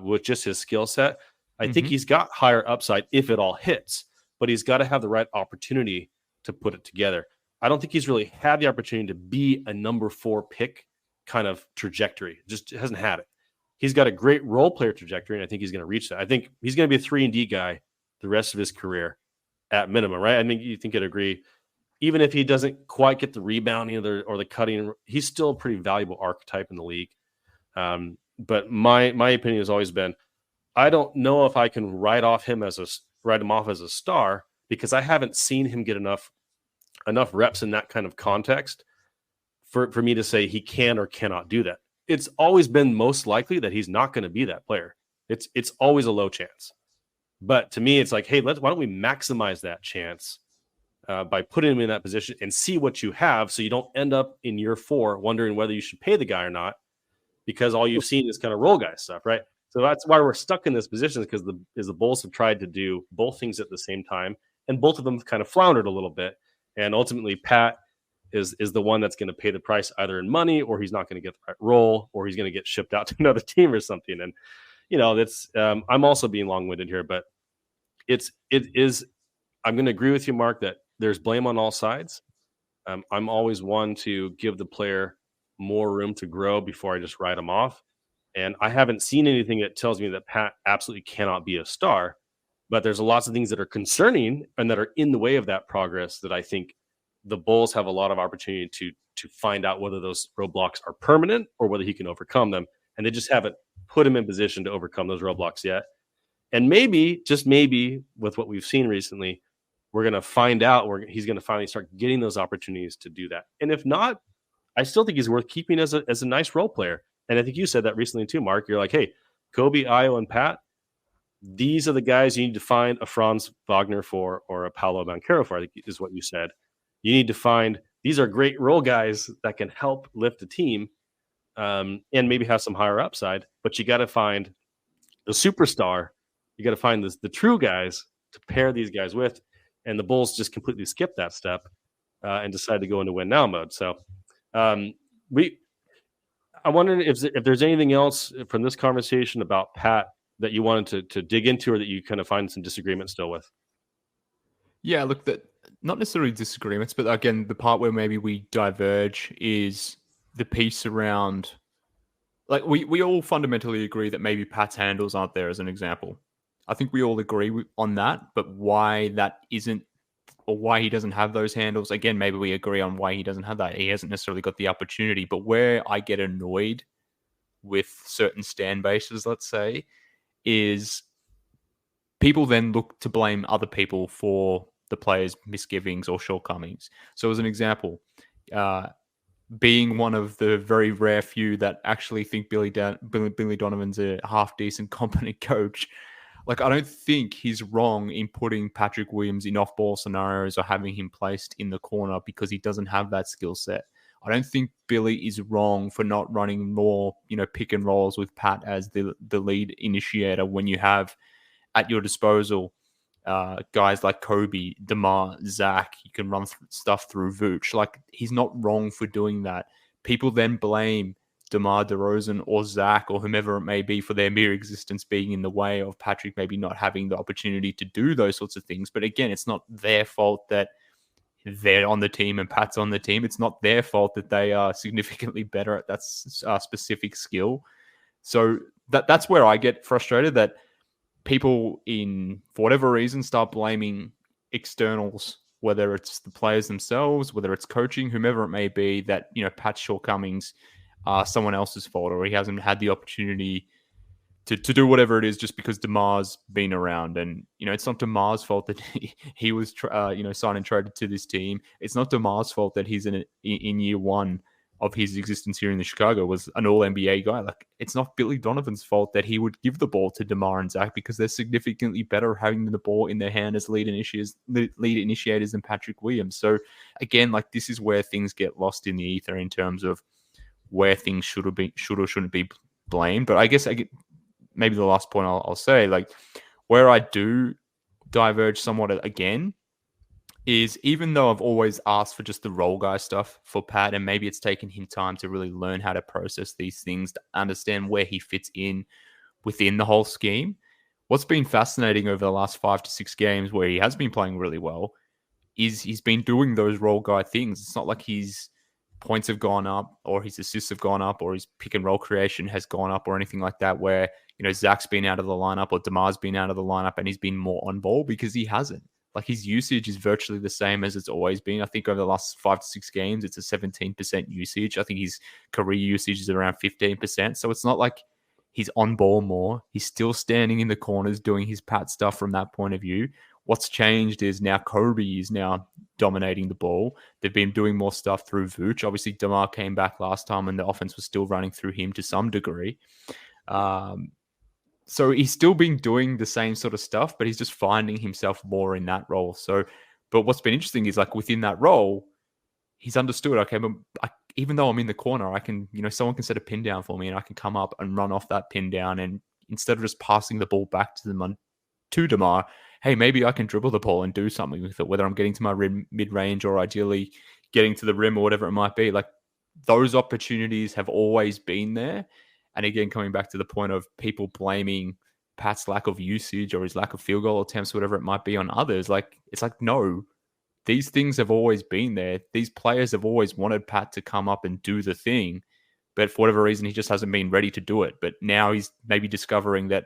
with just his skill set. I think he's got higher upside if it all hits, but he's got to have the right opportunity to put it together. I don't think he's really had the opportunity to be a number 4 pick kind of trajectory. Just hasn't had it. He's got a great role player trajectory, and I think he's going to reach that. I think he's going to be a 3-and-D guy the rest of his career at minimum, right? I mean, you think you'd agree. Even if he doesn't quite get the rebounding or the cutting, he's still a pretty valuable archetype in the league. But my opinion has always been, I don't know if I can write him off as a star, because I haven't seen him get enough reps in that kind of context for me to say he can or cannot do that. It's always been most likely that he's not going to be that player. It's always a low chance. But to me, it's like, hey, why don't we maximize that chance by putting him in that position and see what you have, so you don't end up in year 4 wondering whether you should pay the guy or not, because all you've seen is kind of role guy stuff, right? So that's why we're stuck in this position, because the Bulls have tried to do both things at the same time, and both of them kind of floundered a little bit. And ultimately, Pat is the one that's going to pay the price, either in money, or he's not going to get the right role, or he's going to get shipped out to another team or something. And that's I'm also being long-winded here, but it is. I'm going to agree with you, Mark, that there's blame on all sides. I'm always one to give the player more room to grow before I just write him off. And I haven't seen anything that tells me that Pat absolutely cannot be a star, but there's lots of things that are concerning and that are in the way of that progress that I think the Bulls have a lot of opportunity to find out whether those roadblocks are permanent or whether he can overcome them. And they just haven't put him in position to overcome those roadblocks yet. And maybe, just maybe, with what we've seen recently, we're going to find out where he's going to finally start getting those opportunities to do that. And if not, I still think he's worth keeping as a nice role player. And I think you said that recently too, Mark. You're like, hey, Coby, Ayo, and Pat, these are the guys you need to find a Franz Wagner for or a Paolo Banchero for, I think is what you said. You need to find, these are great role guys that can help lift a team and maybe have some higher upside, but you got to find the superstar. You got to find the true guys to pair these guys with. And the Bulls just completely skipped that step and decided to go into win now mode. So I wondered if there's anything else from this conversation about Pat that you wanted to dig into, or that you kind of find some disagreement still with. Yeah, look, that not necessarily disagreements, but again, the part where maybe we diverge is the piece around, like, we all fundamentally agree that maybe Pat's handles aren't there, as an example. I think we all agree on that, but why that isn't, or why he doesn't have those handles, again, maybe we agree on why he doesn't have that. He hasn't necessarily got the opportunity. But where I get annoyed with certain stand bases, let's say, is people then look to blame other people for the player's misgivings or shortcomings. So as an example, being one of the very rare few that actually think Billy Donovan's a half-decent, competent coach, like, I don't think he's wrong in putting Patrick Williams in off-ball scenarios or having him placed in the corner because he doesn't have that skill set. I don't think Billy is wrong for not running more, pick and rolls with Pat as the lead initiator when you have at your disposal guys like Coby, DeMar, Zach. You can run stuff through Vooch. Like, he's not wrong for doing that. People then blame DeMar DeRozan or Zach or whomever it may be for their mere existence being in the way of Patrick maybe not having the opportunity to do those sorts of things. But again, it's not their fault that they're on the team and Pat's on the team. It's not their fault that they are significantly better at that specific skill. So that's where I get frustrated, that people, for whatever reason, start blaming externals, whether it's the players themselves, whether it's coaching, whomever it may be, that, Pat's shortcomings are someone else's fault, or he hasn't had the opportunity to do whatever it is just because DeMar's been around. And, it's not DeMar's fault that he was, signed and traded to this team. It's not DeMar's fault that he's in year one of his existence here in the Chicago was an all-NBA guy. Like, it's not Billy Donovan's fault that he would give the ball to DeMar and Zach, because they're significantly better having the ball in their hand as lead initiators than Patrick Williams. So again, like, this is where things get lost in the ether in terms of where things should or shouldn't be blamed. But I guess maybe the last point I'll say, like, where I do diverge somewhat again is even though I've always asked for just the role guy stuff for Pat, and maybe it's taken him time to really learn how to process these things, to understand where he fits in within the whole scheme. What's been fascinating over the last 5 to 6 games where he has been playing really well is he's been doing those role guy things. It's not like his points have gone up or his assists have gone up or his pick and roll creation has gone up or anything like that where, Zach's been out of the lineup or DeMar's been out of the lineup and he's been more on ball, because he hasn't. Like, his usage is virtually the same as it's always been. I think over the last 5 to 6 games, it's a 17% usage. I think his career usage is around 15%. So it's not like he's on ball more. He's still standing in the corners doing his Pat stuff from that point of view. What's changed is now Coby is now dominating the ball. They've been doing more stuff through Vooch. Obviously, DeMar came back last time and the offense was still running through him to some degree. So he's still been doing the same sort of stuff, but he's just finding himself more in that role. So, but what's been interesting is, like, within that role, he's understood, okay, but even though I'm in the corner, I can, someone can set a pin down for me and I can come up and run off that pin down. And instead of just passing the ball back to DeMar, hey, maybe I can dribble the ball and do something with it, whether I'm getting to my mid-range or ideally getting to the rim or whatever it might be. Like, those opportunities have always been there. And again, coming back to the point of people blaming Pat's lack of usage or his lack of field goal attempts, whatever it might be, on others, it's like, no, these things have always been there. These players have always wanted Pat to come up and do the thing, but for whatever reason, he just hasn't been ready to do it. But now he's maybe discovering that,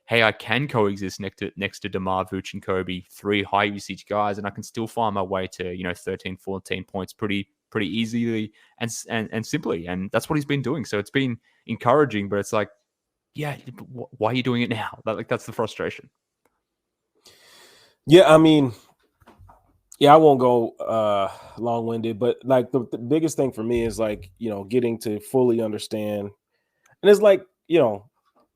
hey, I can coexist next to DeMar, Vooch, and Coby, 3 high usage guys, and I can still find my way to 13, 14 points pretty easily and simply. And that's what he's been doing. So it's been encouraging, but it's like, yeah, why are you doing it now? That's the frustration. Yeah, I mean, I won't go long-winded, but like the biggest thing for me is like, getting to fully understand. And it's like,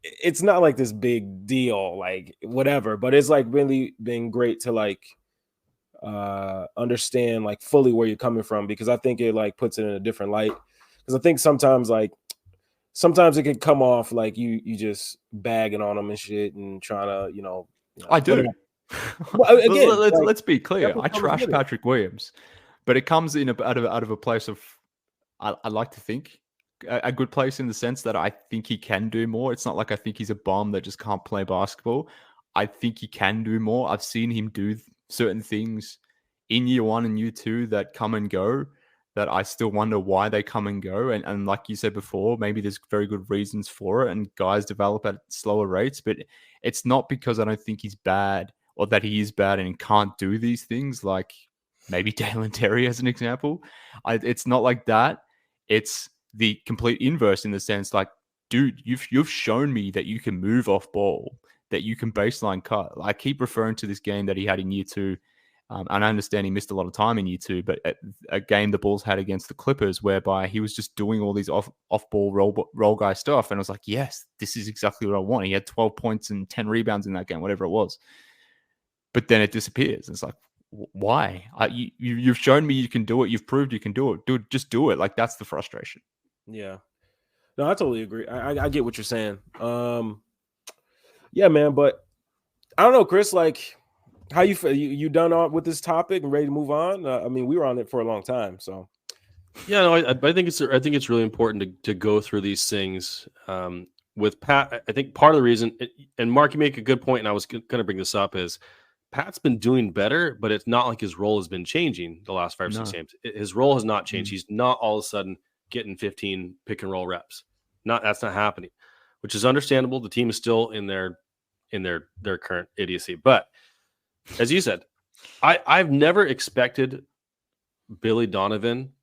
it's not like this big deal, like whatever, but it's like really been great to like understand like fully where you're coming from, because I think it like puts it in a different light. Because I think sometimes it can come off like you just bagging on them and shit and trying to, I do. Well, again, let's be clear. I trash Patrick Williams, but it comes in out of a place of, I like to think, a good place in the sense that I think he can do more. It's not like I think he's a bum that just can't play basketball. I think he can do more. I've seen him do certain things in year 1 and year 2 that come and go, that I still wonder why they come and go. And like you said before, maybe there's very good reasons for it and guys develop at slower rates, but it's not because I don't think he's bad or that he is bad and can't do these things, like maybe Dalen Terry as an example. It's not like that. It's the complete inverse in the sense, like, dude, you've shown me that you can move off ball, that you can baseline cut. I keep referring to this game that he had in year 2. And I understand he missed a lot of time in year 2, but a game the Bulls had against the Clippers whereby he was just doing all these off-ball roll guy stuff. And I was like, yes, this is exactly what I want. He had 12 points and 10 rebounds in that game, whatever it was. But then it disappears. It's like, why? You've shown me you can do it. You've proved you can do it. Dude, just do it. Like, that's the frustration. Yeah. No, I totally agree. I get what you're saying. Yeah, man, but I don't know, Chris, like, how you feel? You done with this topic and ready to move on? I mean, we were on it for a long time, so. Yeah, no, I think it's really important to go through these things with Pat. I think part of the reason, and Mark, you make a good point, and I was going to bring this up, is Pat's been doing better, but it's not like his role has been changing the last 5 or 6 games. His role has not changed. He's not all of a sudden getting 15 pick and roll reps. That's not happening, which is understandable. The team is still in their current idiocy, but as you said, I've never expected Billy Donovan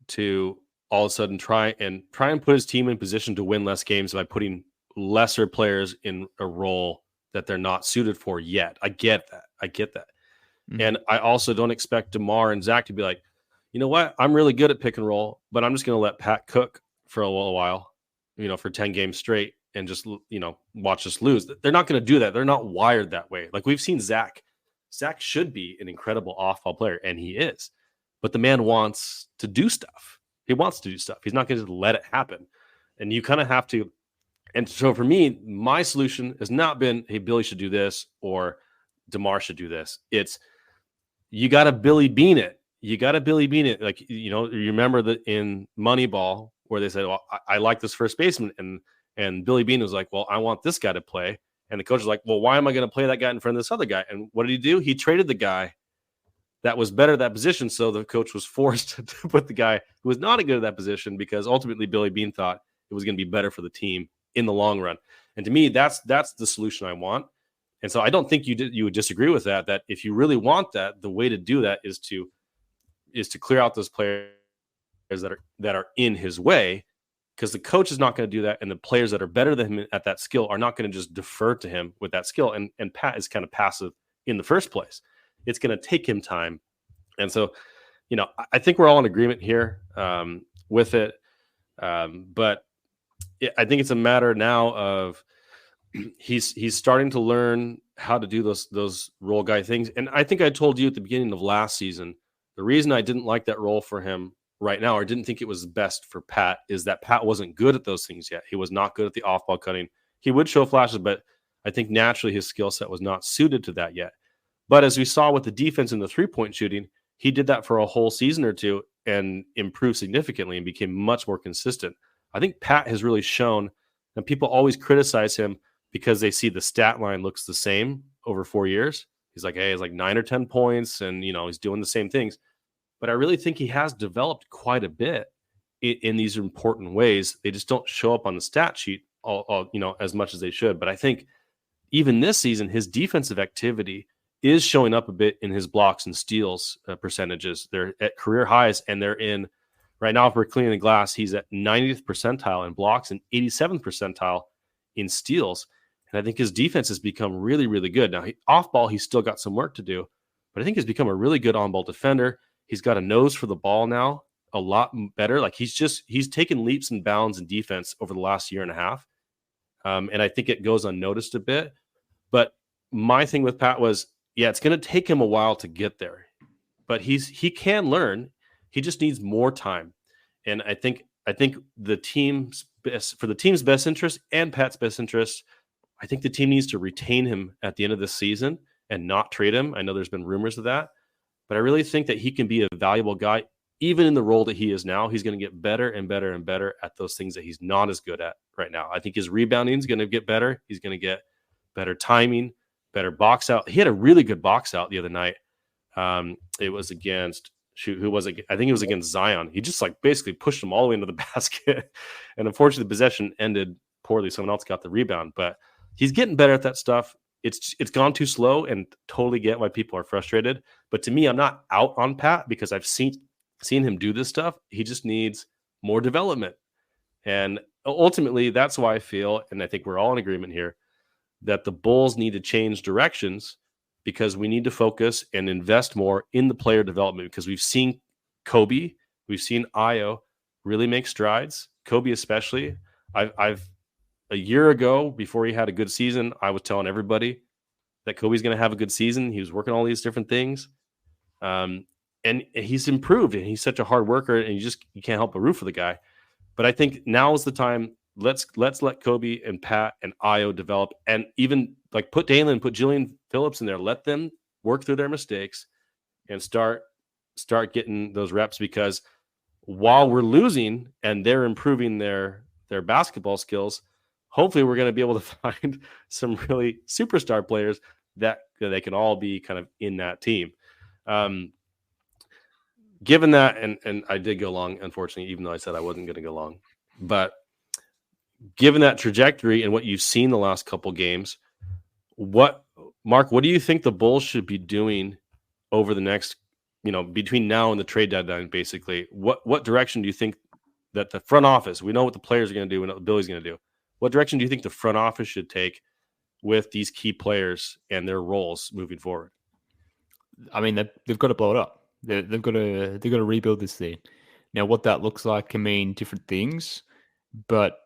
to all of a sudden try and put his team in position to win less games by putting lesser players in a role that they're not suited for yet. I get that. Mm-hmm. And I also don't expect DeMar and Zach to be like, you know what? I'm really good at pick and roll, but I'm just going to let Pat cook for a little while, for 10 games straight and just, watch us lose. They're not going to do that. They're not wired that way. Like, we've seen Zach. Zach should be an incredible off-ball player, and he is. But the man wants to do stuff. He wants to do stuff. He's not going to just let it happen. And you kind of have to. And so for me, my solution has not been, hey, Billy should do this or DeMar should do this. It's, you got to Billy Bean it. You got to Billy Bean it. Like, you remember that in Moneyball where they said, well, I like this first baseman. And Billy Bean was like, well, I want this guy to play. And the coach was like, well, why am I going to play that guy in front of this other guy? And what did he do? He traded the guy that was better at that position. So the coach was forced to put the guy who was not good at that position, because ultimately Billy Bean thought it was going to be better for the team in the long run. And to me, that's the solution I want. And so I don't think you would disagree with that if you really want that, the way to do that is to clear out those players that are in his way, because the coach is not going to do that. And the players that are better than him at that skill are not going to just defer to him with that skill. And Pat is kind of passive in the first place. It's going to take him time. And so, I think we're all in agreement here with it. But I think it's a matter now of he's starting to learn how to do those role guy things. And I think I told you at the beginning of last season, the reason I didn't like that role for him right now, or didn't think it was best for Pat, is that Pat wasn't good at those things yet. He was not good at the off-ball cutting. He would show flashes, but I think naturally his skill set was not suited to that yet. But as we saw with the defense and the three-point shooting, he did that for a whole season or two and improved significantly and became much more consistent. I think Pat has really shown, and people always criticize him because they see the stat line looks the same over 4 years. He's like, hey, it's like 9 or 10 points, and he's doing the same things. But I really think he has developed quite a bit in these important ways. They just don't show up on the stat sheet as much as they should. But I think even this season, his defensive activity is showing up a bit in his blocks and steals percentages. They're at career highs, and they're in right now. If we're cleaning the glass, he's at 90th percentile in blocks and 87th percentile in steals. And I think his defense has become really, really good. Now, off ball, he's still got some work to do, but I think he's become a really good on ball defender. He's got a nose for the ball now, a lot better. Like he's taken leaps and bounds in defense over the last year and a half. And I think it goes unnoticed a bit. But my thing with Pat was, it's going to take him a while to get there, but he can learn. He just needs more time. And I think the team's best, for the team's best interest and Pat's best interest, I think the team needs to retain him at the end of the season and not trade him. I know there's been rumors of that, but I really think that he can be a valuable guy, even in the role that he is now. He's going to get better and better and better at those things that he's not as good at right now. I think his rebounding is going to get better. He's going to get better timing, better box out. He had a really good box out the other night. It was against, who was it? I think it was against Zion. He just basically pushed him all the way into the basket. And unfortunately, the possession ended poorly. Someone else got the rebound, but he's getting better at that stuff. It's gone too slow, and totally get why people are frustrated. But to me, I'm not out on Pat because I've seen him do this stuff. He just needs more development. And ultimately, that's why I feel, and I think we're all in agreement here, that the Bulls need to change directions, because we need to focus and invest more in the player development, because we've seen Coby, we've seen Ayo really make strides. Coby especially. I've a year ago, before he had a good season, I was telling everybody that Coby's going to have a good season. He was working all these different things. And he's improved, and he's such a hard worker, and you can't help but root for the guy. But I think now is the time. Let's let Coby and Pat and Ayo develop, and even put Dalen, put Jillian Phillips in there. Let them work through their mistakes and start getting those reps, because while we're losing and they're improving their basketball skills, hopefully we're going to be able to find some really superstar players that they can all be kind of in that team. Given that, and I did go long, unfortunately, even though I said I wasn't going to go long, but given that trajectory and what you've seen the last couple games, Mark, what do you think the Bulls should be doing over the next, between now and the trade deadline, basically? What direction do you think that the front office, we know what the players are going to do and what Billy's going to do, what direction do you think the front office should take with these key players and their roles moving forward? I mean, they've got to blow it up. They've got to rebuild this thing. Now, what that looks like can mean different things, but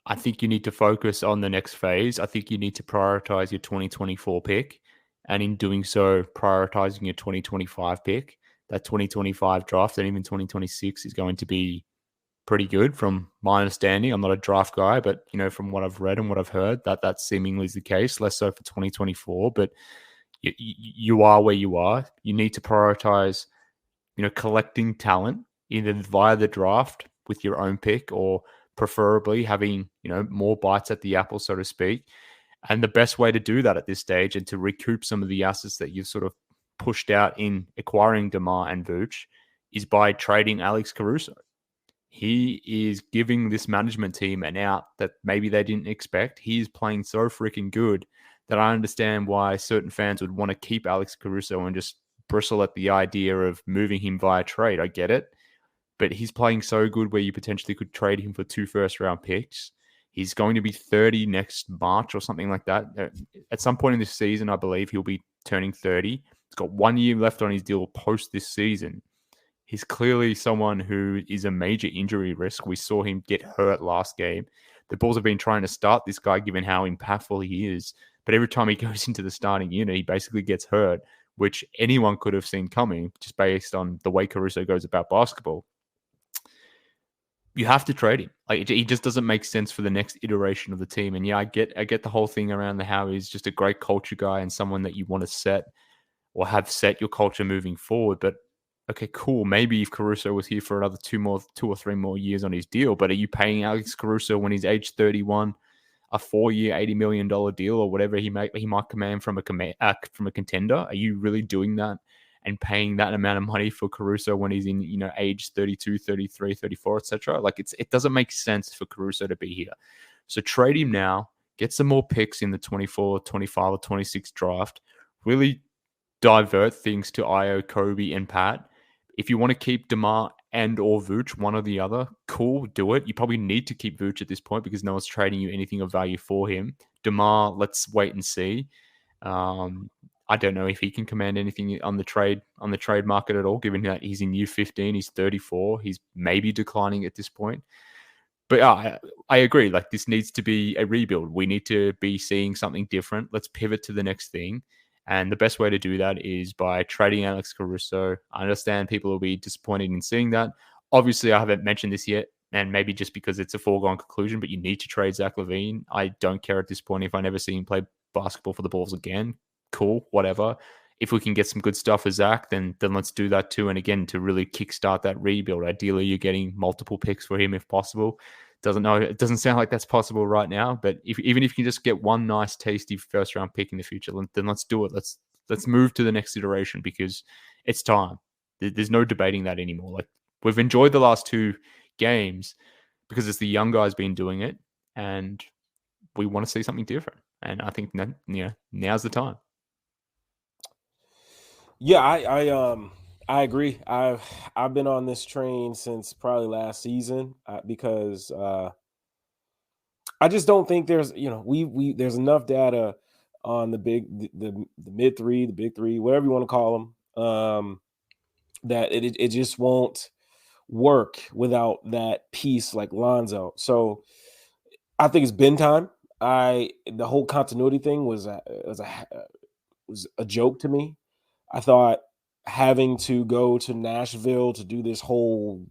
I think you need to focus on the next phase. I think you need to prioritize your 2024 pick, and in doing so, prioritizing your 2025 pick. That 2025 draft and even 2026 is going to be pretty good from my understanding. I'm not a draft guy, but from what I've read and what I've heard, that seemingly is the case. Less so for 2024, but you are where you are. You need to prioritize, collecting talent either via the draft with your own pick or preferably having, more bites at the apple, so to speak. And the best way to do that at this stage and to recoup some of the assets that you've sort of pushed out in acquiring DeMar and Vooch is by trading Alex Caruso. He is giving this management team an out that maybe they didn't expect. He is playing so freaking good that I understand why certain fans would want to keep Alex Caruso and just bristle at the idea of moving him via trade. I get it. But he's playing so good where you potentially could trade him for 2 first-round picks. He's going to be 30 next March or something like that. At some point in this season, I believe he'll be turning 30. He's got 1 year left on his deal post this season. He's clearly someone who is a major injury risk. We saw him get hurt last game. The Bulls have been trying to start this guy given how impactful he is. But every time he goes into the starting unit, he basically gets hurt, which anyone could have seen coming just based on the way Caruso goes about basketball. You have to trade him. Like, he just doesn't make sense for the next iteration of the team. And yeah, I get the whole thing around how he's just a great culture guy and someone that you want to set or have set your culture moving forward. But okay, cool. Maybe if Caruso was here for another 2 or 3 more years on his deal, but are you paying Alex Caruso when he's age 31 a 4-year, $80 million deal or whatever he might command from a contender? Are you really doing that and paying that amount of money for Caruso when he's in, age 32, 33, 34, etc.? Like, it doesn't make sense for Caruso to be here. So trade him now, get some more picks in the 24, 25, or 26 draft. Really divert things to Io, Coby, and Pat. If you want to keep DeMar and or Vooch, one or the other, cool, do it. You probably need to keep Vooch at this point because no one's trading you anything of value for him. DeMar, let's wait and see. I don't know if he can command anything on the trade market at all, given that he's in year 15, he's 34, he's maybe declining at this point. But I agree. Like, this needs to be a rebuild. We need to be seeing something different. Let's pivot to the next thing. And the best way to do that is by trading Alex Caruso. I understand people will be disappointed in seeing that. Obviously, I haven't mentioned this yet, and maybe just because it's a foregone conclusion, but you need to trade Zach LaVine. I don't care at this point if I never see him play basketball for the Bulls again. Cool, whatever. If we can get some good stuff for Zach, then let's do that too. And again, to really kickstart that rebuild, ideally you're getting multiple picks for him if possible. It doesn't sound like that's possible right now, but even if you can just get one nice, tasty first-round pick in the future, then let's do it. Let's move to the next iteration because it's time. There's no debating that anymore. Like, we've enjoyed the last 2 games because it's the young guys been doing it, and we want to see something different. And I think now's the time. Yeah, I agree. I've been on this train since probably last season because I just don't think there's there's enough data on the mid 3, the big 3, whatever you want to call them, that it just won't work without that piece like Lonzo. So I think it's been time. The whole continuity thing was a joke to me. I thought having to go to Nashville to do this whole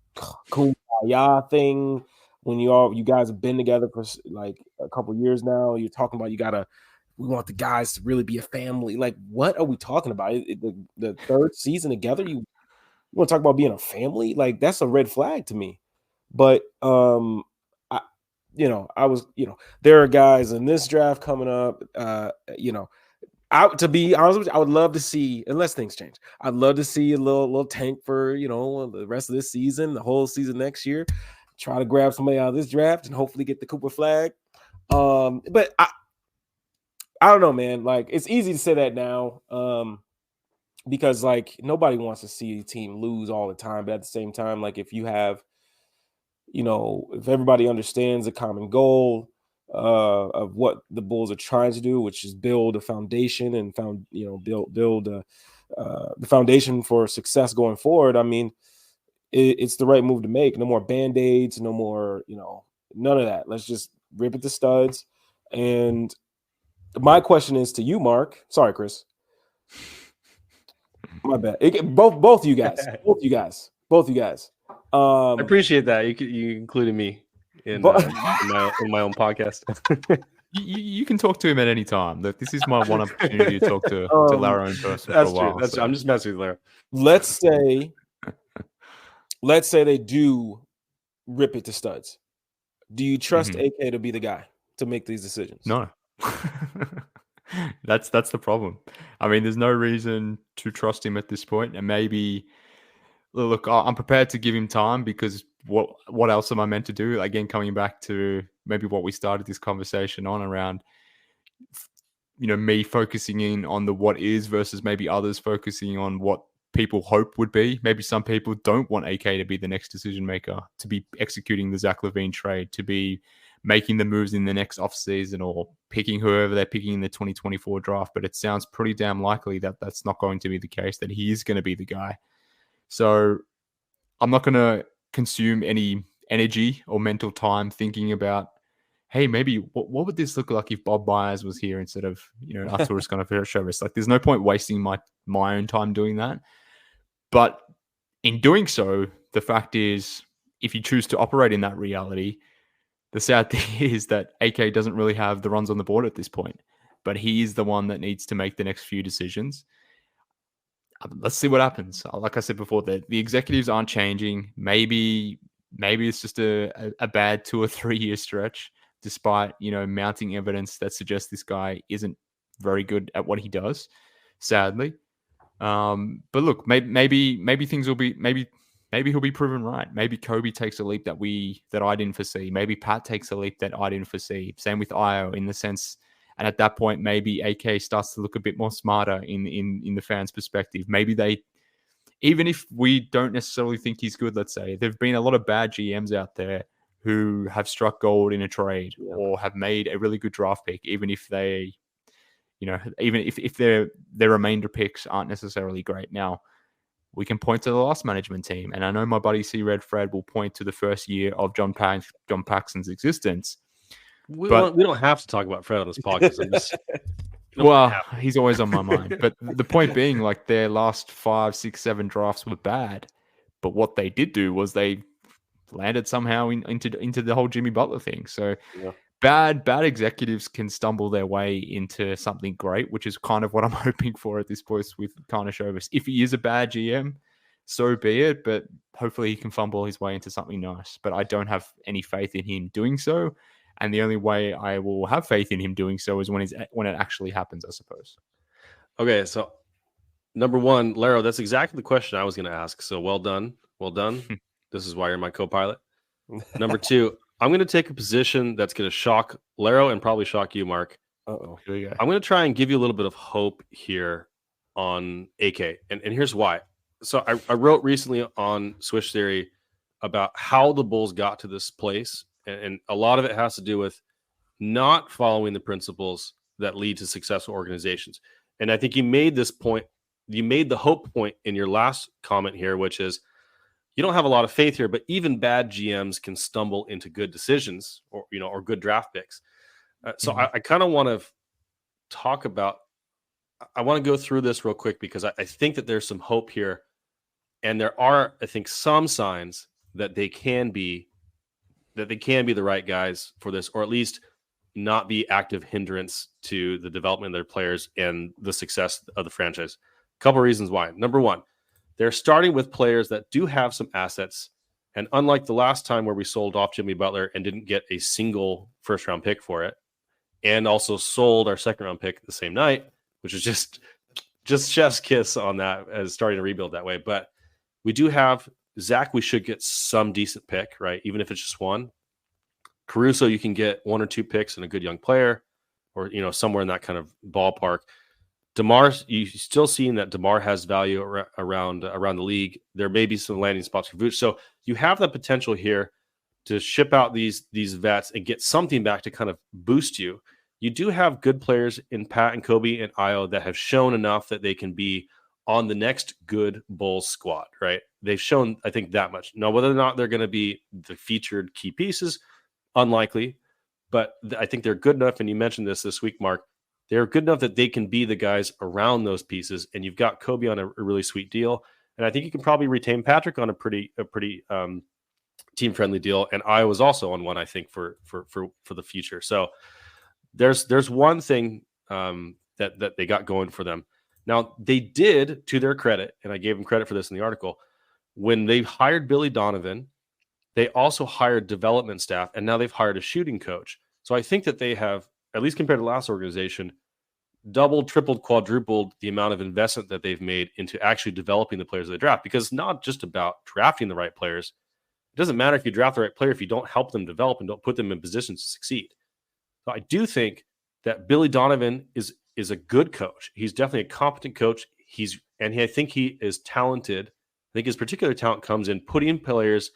kumbaya thing when you guys have been together for like a couple years now, you're talking about we want the guys to really be a family. Like, what are we talking about? The 3rd season together, you want to talk about being a family? Like, that's a red flag to me. But there are guys in this draft coming up, to be honest with you, I would love to see, unless things change, I'd love to see a little tank for, the rest of this season, the whole season next year. Try to grab somebody out of this draft and hopefully get the Cooper flag. But I don't know, man. Like, it's easy to say that now because, like, nobody wants to see a team lose all the time. But at the same time, like, if you have, if everybody understands a common goal of what the Bulls are trying to do, which is build a foundation and build the foundation for success going forward. I mean, it's the right move to make. No more Band-Aids, no more, none of that. Let's just rip at the studs. And my question is to you, Mark. Sorry, Kris. My bad. Both you guys. Both you guys. I appreciate that. You included me in my own podcast. You can talk to him at any time. Look, this is my one opportunity to talk to Larro in person for a That's true. while. That's so. true. I'm just messing with Larro. Let's say they do rip it to studs. Do you trust Mm-hmm. AK to be the guy to make these decisions? No. That's the problem. I mean, there's no reason to trust him at this point. And maybe, look, I'm prepared to give him time because what else am I meant to do? Again, coming back to maybe what we started this conversation on around, me focusing in on the what is versus maybe others focusing on what people hope would be. Maybe some people don't want AK to be the next decision maker, to be executing the Zach LaVine trade, to be making the moves in the next offseason or picking whoever they're picking in the 2024 draft. But it sounds pretty damn likely that that's not going to be the case, that he is going to be the guy. So I'm not going to consume any energy or mental time thinking about, hey, maybe what would this look like if Bob Myers was here instead of, Arturas Gonçalves? Like, there's no point wasting my own time doing that. But in doing so, the fact is, if you choose to operate in that reality, the sad thing is that AK doesn't really have the runs on the board at this point, but he is the one that needs to make the next few decisions. Let's see what happens. Like I said before, the executives aren't changing. Maybe it's just a bad 2 or 3 year stretch, despite, mounting evidence that suggests this guy isn't very good at what he does, sadly. But look, maybe things will be, maybe he'll be proven right. Maybe Coby takes a leap that I didn't foresee. Maybe Pat takes a leap that I didn't foresee. Same with Io in the sense, and at that point, maybe AK starts to look a bit more smarter in the fans' perspective. Maybe even if we don't necessarily think he's good, let's say, there've been a lot of bad GMs out there who have struck gold in a trade or have made a really good draft pick, even if they, even if their remainder picks aren't necessarily great. Now, we can point to the last management team, and I know my buddy C. Red Fred will point to the first year of John Paxson's existence. We don't have to talk about Fred on this podcast. He's always on my mind. But the point being, like, their last 5, 6, 7 drafts were bad, but what they did do was they landed somehow into the whole Jimmy Butler thing. So bad executives can stumble their way into something great, which is kind of what I'm hoping for at this point with Karnišovas. If he is a bad GM, so be it, but hopefully he can fumble his way into something nice. But I don't have any faith in him doing so. And the only way I will have faith in him doing so is when it actually happens, I suppose. Okay, so number one, Larro, that's exactly the question I was going to ask. So well done. This is why you're my co-pilot. Number two, I'm going to take a position that's going to shock Larro and probably shock you, Mark. Uh-oh. Here we go. I'm going to try and give you a little bit of hope here on AK. And here's why. So I wrote recently on Swish Theory about how the Bulls got to this place. And a lot of it has to do with not following the principles that lead to successful organizations. And I think you made this point. You made the hope point in your last comment here, which is you don't have a lot of faith here, but even bad GMs can stumble into good decisions or good draft picks. So I kind of want to talk about, I want to go through this real quick because I think that there's some hope here. And there are, I think, some signs that they can be the right guys for this, or at least not be active hindrance to the development of their players and the success of the franchise. A couple of reasons why. Number one, they're starting with players that do have some assets. And unlike the last time where we sold off Jimmy Butler and didn't get a single first-round pick for it, and also sold our second-round pick the same night, which is just chef's kiss on that as starting to rebuild that way. But we do have Zach. We should get some decent pick, right? Even if it's just one. Caruso, you can get 1 or 2 picks and a good young player, or somewhere in that kind of ballpark. DeMar, you're still seeing that DeMar has value around the league. There may be some landing spots for Vooch. So you have the potential here to ship out these vets and get something back to kind of boost you. You do have good players in Pat and Coby and Io that have shown enough that they can be on the next good Bulls squad, right? They've shown, I think, that much. Now, whether or not they're going to be the featured key pieces, unlikely, but I think they're good enough. And you mentioned this week, Mark. They're good enough that they can be the guys around those pieces. And you've got Coby on a really sweet deal. And I think you can probably retain Patrick on a pretty team-friendly deal. And I was also on one, I think, for the future. So there's one thing that they got going for them. Now, they did, to their credit, and I gave them credit for this in the article, when they hired Billy Donovan, they also hired development staff, and now they've hired a shooting coach. So I think that they have, at least compared to the last organization, doubled, tripled, quadrupled the amount of investment that they've made into actually developing the players they draft, because it's not just about drafting the right players. It doesn't matter if you draft the right player if you don't help them develop and don't put them in positions to succeed. So I do think that Billy Donovan is a good coach. He's definitely a competent coach. I think he is talented. I think his particular talent comes in putting players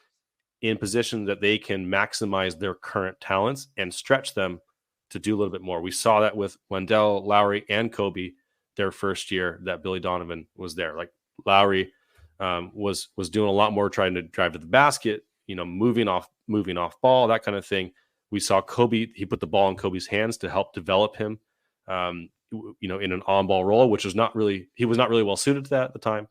in positions that they can maximize their current talents and stretch them to do a little bit more. We saw that with Wendell, Lowry, and Coby their first year that Billy Donovan was there. Like Lowry was doing a lot more trying to drive to the basket, moving off ball, that kind of thing. We saw Coby, he put the ball in Coby's hands to help develop him, in an on-ball role, which was he was not really well suited to that at the time.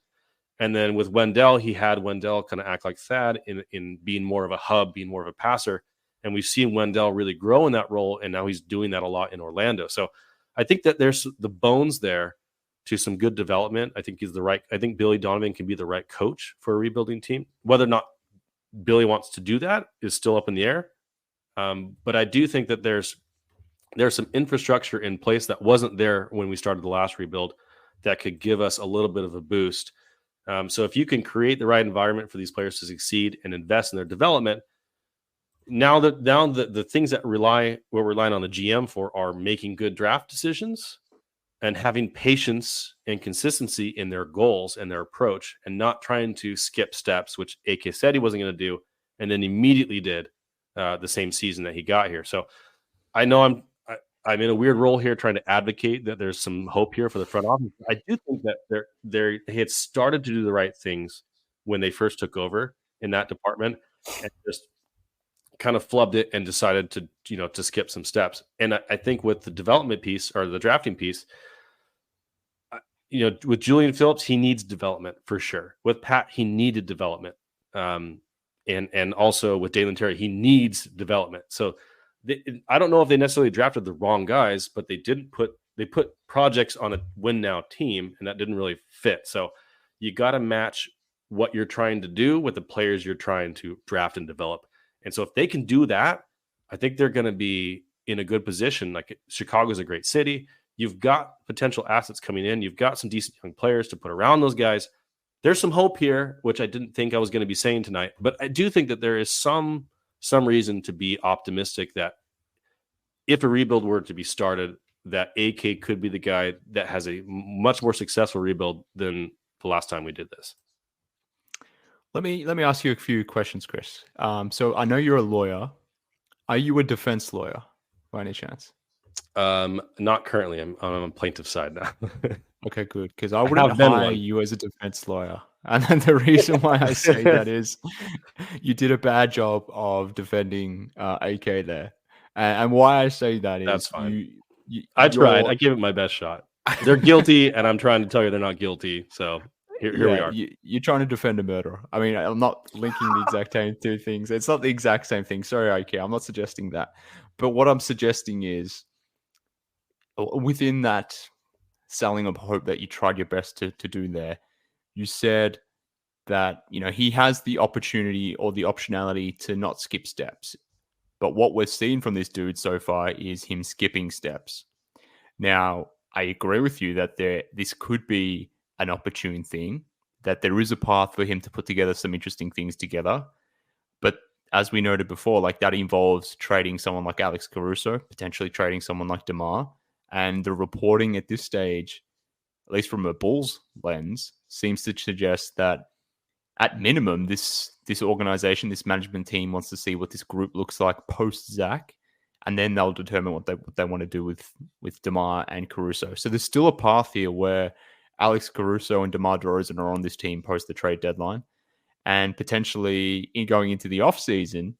And then with Wendell, he had Wendell kind of act like Thad in being more of a hub, being more of a passer. And we've seen Wendell really grow in that role, and now he's doing that a lot in Orlando. So I think that there's the bones there to some good development. I think Billy Donovan can be the right coach for a rebuilding team. Whether or not Billy wants to do that is still up in the air. But I do think that there's some infrastructure in place that wasn't there when we started the last rebuild that could give us a little bit of a boost. So if you can create the right environment for these players to succeed and invest in their development, now the things that we're relying on the GM for are making good draft decisions and having patience and consistency in their goals and their approach, and not trying to skip steps, which AK said he wasn't going to do, and then immediately did the same season that he got here. So I know I'm in a weird role here trying to advocate that there's some hope here for the front office. I do think that they had started to do the right things when they first took over in that department, and just kind of flubbed it and decided to skip some steps. And I think with the development piece or the drafting piece, with Julian Phillips, he needs development for sure. With Pat, he needed development. And also with Dalen Terry, he needs development. So I don't know if they necessarily drafted the wrong guys, but they put projects on a win now team, and that didn't really fit. So you got to match what you're trying to do with the players you're trying to draft and develop. And so if they can do that, I think they're going to be in a good position. Like, Chicago's a great city. You've got potential assets coming in. You've got some decent young players to put around those guys. There's some hope here, which I didn't think I was going to be saying tonight, but I do think that there is some reason to be optimistic that if a rebuild were to be started, that AK could be the guy that has a much more successful rebuild than the last time we did this. Let me ask you a few questions, Kris. So I know you're a lawyer. Are you a defense lawyer by any chance? Not currently. I'm on a plaintiff side now. Okay, good. Because I wouldn't hire you as a defense lawyer. And then the reason why I say that is you did a bad job of defending AK there. And why I say that is that's fine. I tried. I gave it my best shot. They're guilty, and I'm trying to tell you they're not guilty. So here we are. You're trying to defend a murderer. I mean, I'm not linking the exact same two things. It's not the exact same thing. Sorry, AK. I'm not suggesting that. But what I'm suggesting is within that selling of hope that you tried your best to do there, you said that, he has the opportunity or the optionality to not skip steps. But what we're seeing from this dude so far is him skipping steps. Now, I agree with you that this could be an opportune thing, that there is a path for him to put together some interesting things together. But as we noted before, like, that involves trading someone like Alex Caruso, potentially trading someone like DeMar. And the reporting at this stage, at least from a Bulls lens, seems to suggest that at minimum, this organization, this management team wants to see what this group looks like post Zach, and then they'll determine what they want to do with DeMar and Caruso. So there's still a path here where Alex Caruso and DeMar DeRozan are on this team post the trade deadline, and potentially going into the offseason,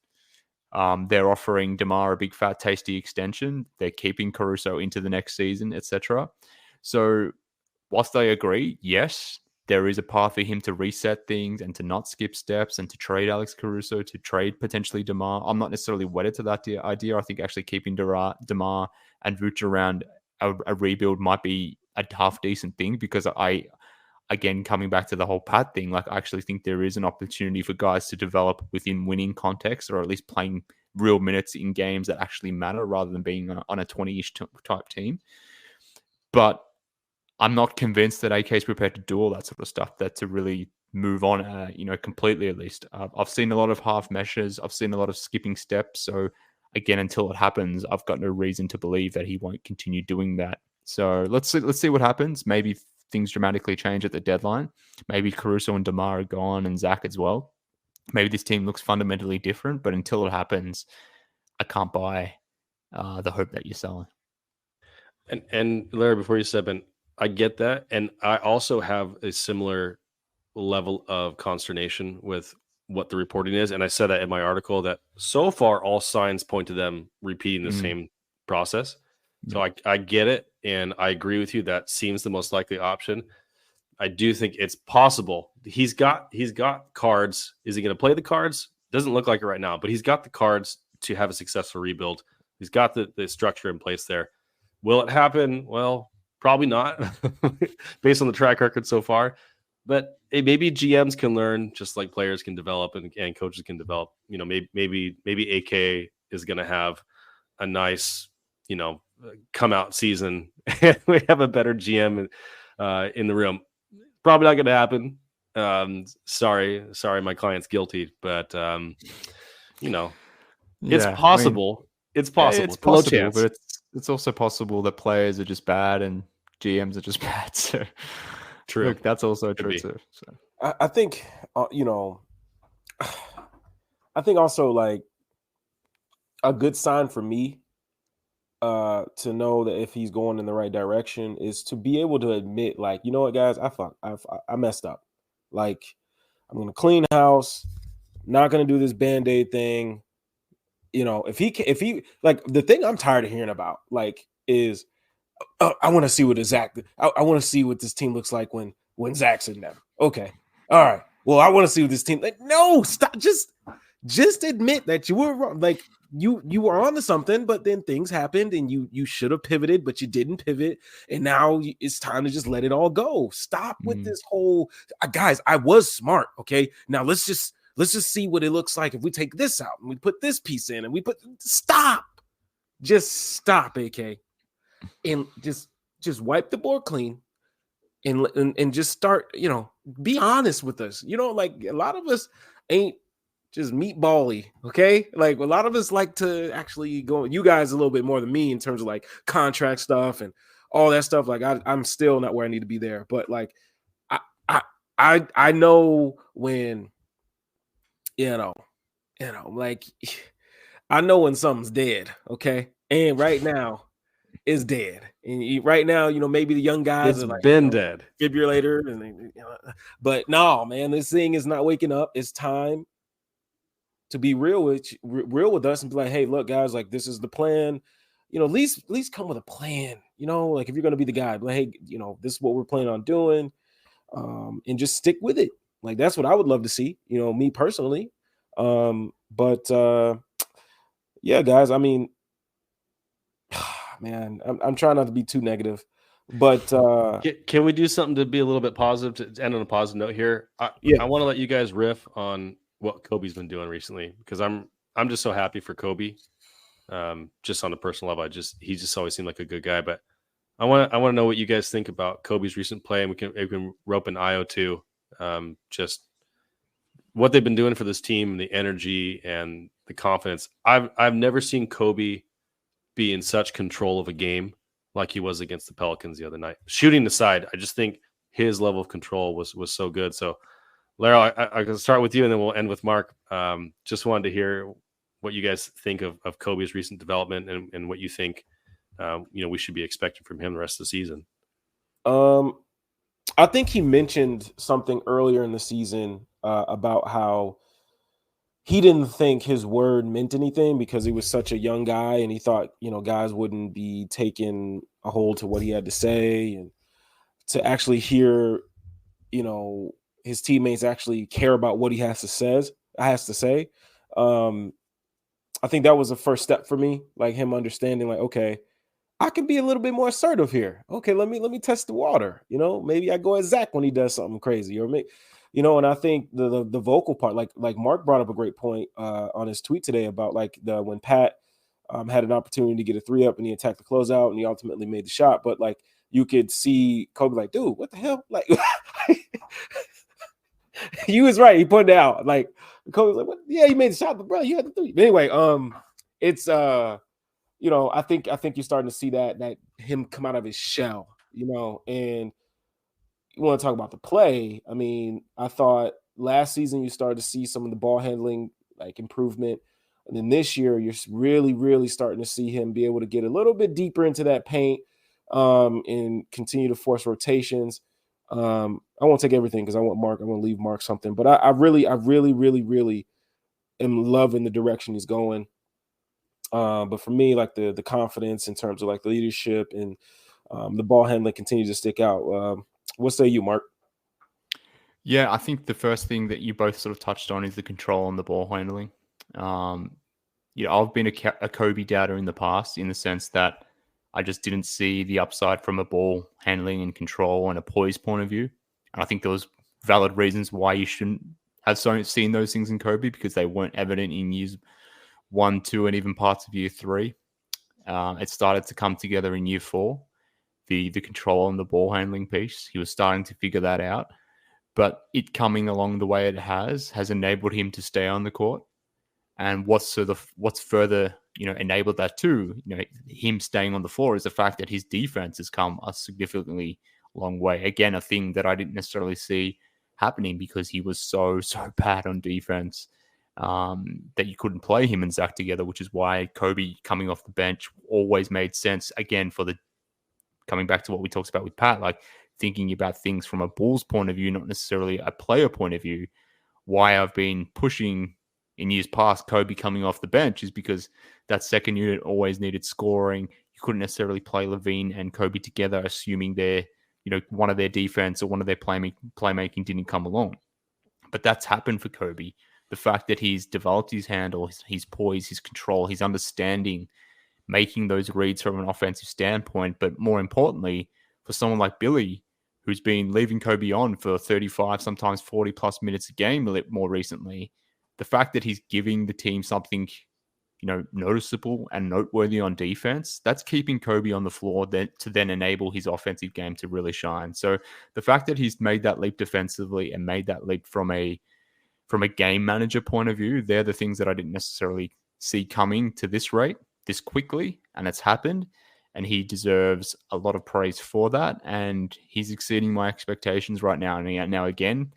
they're offering DeMar a big, fat, tasty extension. They're keeping Caruso into the next season, etc. So whilst I agree, yes, there is a path for him to reset things and to not skip steps and to trade Alex Caruso, to trade potentially DeMar. I'm not necessarily wedded to that idea. I think actually keeping DeMar and Vooch around a rebuild might be a half decent thing, because again, coming back to the whole Pat thing, like I actually think there is an opportunity for guys to develop within winning context, or at least playing real minutes in games that actually matter, rather than being on a 20-ish type team. But I'm not convinced that AK is prepared to do all that sort of stuff, that to really move on, completely at least. I've seen a lot of half meshes. I've seen a lot of skipping steps. So again, until it happens, I've got no reason to believe that he won't continue doing that. So let's see what happens. Maybe things dramatically change at the deadline. Maybe Caruso and DeMar are gone, and Zach as well. Maybe this team looks fundamentally different, but until it happens, I can't buy the hope that you're selling. And Larry, before you step in, I get that. And I also have a similar level of consternation with what the reporting is. And I said that in my article, that so far all signs point to them repeating the same process. So I get it. And I agree with you. That seems the most likely option. I do think it's possible. He's got cards. Is he going to play the cards? Doesn't look like it right now, but he's got the cards to have a successful rebuild. He's got the structure in place there. Will it happen? Well, probably not, based on the track record so far. But maybe GMs can learn, just like players can develop and coaches can develop. Maybe AK is going to have a nice, come out season, and we have a better GM in the room. Probably not going to happen. Sorry, my client's guilty, but it's possible. It's possible. It's possible, but it's also possible that players are just bad and GMs are just bad. So true. Look, that's also true too. So I think I think also, like, a good sign for me to know that if he's going in the right direction is to be able to admit, like, you know what, guys, I messed up. Like, I'm gonna clean house, not gonna do this Band-Aid thing. If he like, the thing I'm tired of hearing about, like, is I want to see what I want to see what this team looks like when Zach's in them. Okay, all right. Well, I want to see what this team. Like, no, stop. Just admit that you were wrong. Like, you were on to something, but then things happened, and you should have pivoted, but you didn't pivot, and now it's time to just let it all go. Stop with this whole guys. I was smart. Okay, now let's just see what it looks like if we take this out and we put this piece in and we just stop, AK. And just wipe the board clean and just start, be honest with us. Like, a lot of us ain't just meatball-y, okay? Like, a lot of us like to actually go, you guys a little bit more than me in terms of, like, contract stuff and all that stuff. Like, I'm still not where I need to be there. But, like, I know when, like, I know when something's dead, okay? And right now, is dead, and right now, maybe the young guys it's are like, been dead, defibrillator, and but no, man, this thing is not waking up. It's time to be real with us and be like, hey, look, guys, like, this is the plan. At least come with a plan. Like, if you're gonna be the guy, but hey, this is what we're planning on doing, and just stick with it. Like, that's what I would love to see. Me personally, but yeah, guys, I mean. Man, I'm trying not to be too negative, but can we do something to be a little bit positive, to end on a positive note here? I want to let you guys riff on what Coby's been doing recently, because I'm just so happy for Coby. Just on a personal level, he just always seemed like a good guy. But I want to know what you guys think about Coby's recent play, and we can rope in Io too. Just what they've been doing for this team, the energy and the confidence. I've never seen Coby be in such control of a game like he was against the Pelicans the other night. Shooting aside, I just think his level of control was so good. So, Larro, I can start with you, and then we'll end with Mark. Just wanted to hear what you guys think of Coby's recent development, and what you think we should be expecting from him the rest of the season. I think he mentioned something earlier in the season about how he didn't think his word meant anything because he was such a young guy, and he thought, guys wouldn't be taking a hold to what he had to say, and to actually hear his teammates actually care about what he has to say. I think that was the first step for me, like him understanding, like, okay, I can be a little bit more assertive here. Okay, let me test the water. Maybe I go at Zach when he does something crazy, or maybe, and I think the vocal part, like Mark brought up a great point on his tweet today about like when Pat had an opportunity to get a 3-up and he attacked the closeout and he ultimately made the shot, but like you could see Coby like, dude, what the hell? Like, you was right. He pointed out, like, Coby's like, what? Yeah, he made the shot, but bro, you had the 3. But anyway, it's I think you're starting to see that him come out of his shell, and you want to talk about the play. I mean, I thought last season you started to see some of the ball handling like improvement. And then this year, you're really, really starting to see him be able to get a little bit deeper into that paint and continue to force rotations. I won't take everything because I want to leave Mark something. But I really, really, really am loving the direction he's going. But for me, like the confidence in terms of like the leadership and the ball handling continues to stick out. What say you, Mark? Yeah, I think the first thing that you both sort of touched on is the control on the ball handling. I've been a Coby doubter in the past in the sense that I just didn't see the upside from a ball handling and control and a poise point of view. And I think there was valid reasons why you shouldn't have seen those things in Coby, because they weren't evident in years 1, 2, and even parts of year 3. It started to come together in year 4. The control on the ball handling piece, he was starting to figure that out. But it coming along the way it has enabled him to stay on the court. And what's further, enabled that too, him staying on the floor, is the fact that his defense has come a significantly long way. Again, a thing that I didn't necessarily see happening because he was so bad on defense that you couldn't play him and Zach together, which is why Coby coming off the bench always made sense. Again, coming back to what we talked about with Pat, like thinking about things from a Bulls point of view, not necessarily a player point of view. Why I've been pushing in years past Coby coming off the bench is because that second unit always needed scoring. You couldn't necessarily play LaVine and Coby together, assuming one of their defense or one of their playmaking didn't come along. But that's happened for Coby. The fact that he's developed his handle, his poise, his control, his understanding, making those reads from an offensive standpoint, but more importantly, for someone like Billy, who's been leaving Coby on for 35, sometimes 40 plus minutes a game more recently, the fact that he's giving the team something, noticeable and noteworthy on defense, that's keeping Coby on the floor to then enable his offensive game to really shine. So the fact that he's made that leap defensively and made that leap from a game manager point of view, they're the things that I didn't necessarily see coming to this rate, this quickly, and it's happened. And he deserves a lot of praise for that. And he's exceeding my expectations right now. And now, again,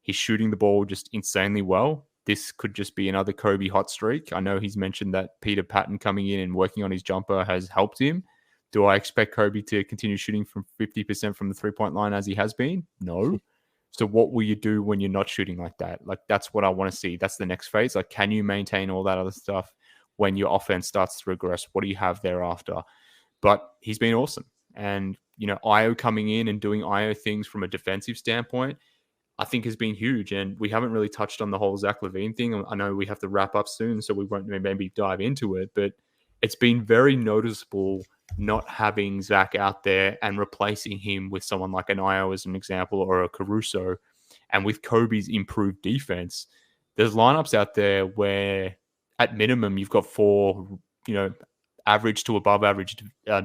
he's shooting the ball just insanely well. This could just be another Coby hot streak. I know he's mentioned that Peter Patton coming in and working on his jumper has helped him. Do I expect Coby to continue shooting from 50% from the three-point line as he has been? No. So what will you do when you're not shooting like that? Like, that's what I want to see. That's the next phase. Like, can you maintain all that other stuff when your offense starts to regress? What do you have thereafter? But he's been awesome. And, Io coming in and doing Io things from a defensive standpoint, I think has been huge. And we haven't really touched on the whole Zach LaVine thing. I know we have to wrap up soon, so we won't maybe dive into it. But it's been very noticeable not having Zach out there and replacing him with someone like an Io as an example, or a Caruso. And with Coby's improved defense, there's lineups out there where at minimum you've got 4, average to above average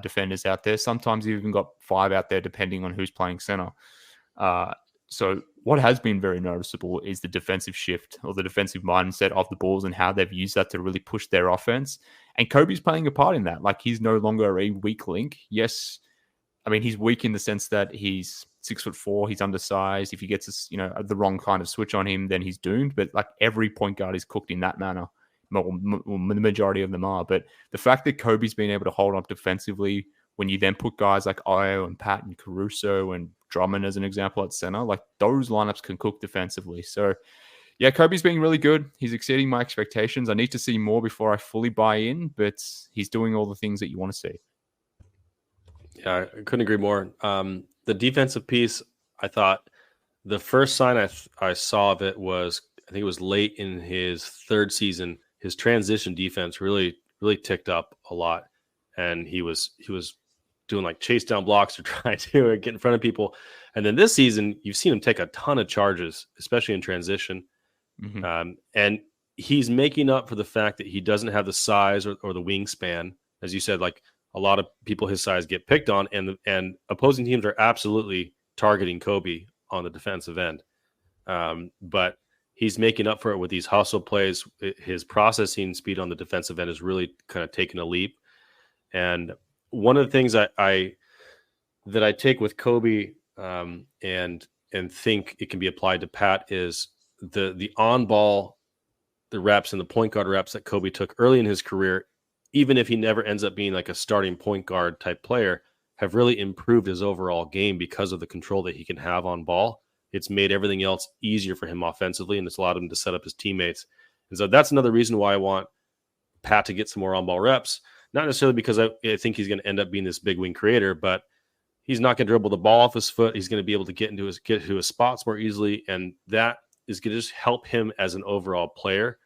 defenders out there. Sometimes you've even got 5 out there, depending on who's playing center. So what has been very noticeable is the defensive shift, or the defensive mindset of the Bulls, and how they've used that to really push their offense. And Coby's playing a part in that. Like, he's no longer a weak link. Yes, I mean, he's weak in the sense that he's 6'4", he's undersized. If he gets the wrong kind of switch on him, then he's doomed. But like, every point guard is cooked in that manner. The majority of them are. But the fact that Coby's been able to hold up defensively, when you then put guys like Io and Pat and Caruso and Drummond as an example at center, like, those lineups can cook defensively. So yeah, Coby's being really good. He's exceeding my expectations. I need to see more before I fully buy in, but he's doing all the things that you want to see. Yeah, I couldn't agree more. The defensive piece, I thought, The first sign I saw of it was, I think it was late in his third season. His transition defense really ticked up a lot, and he was doing like chase down blocks or trying to get in front of people. And then this season, you've seen him take a ton of charges, especially in transition. And he's making up for the fact that he doesn't have the size or the wingspan. As you said, like a lot of people his size get picked on, and opposing teams are absolutely targeting Coby on the defensive end. But he's making up for it with these hustle plays. His processing speed on the defensive end is really kind of taking a leap. And one of the things that I take with Coby, and think it can be applied to Pat, is the on ball, the reps and the point guard reps that Coby took early in his career, even if he never ends up being like a starting point guard type player, have really improved his overall game because of the control that he can have on ball. It's made everything else easier for him offensively, and it's allowed him to set up his teammates. And so that's another reason why I want Pat to get some more on ball reps. Not necessarily because I think he's going to end up being this big wing creator, but he's not going to dribble the ball off his foot. He's going to be able to get to his spots more easily, and that is going to just help him as an overall player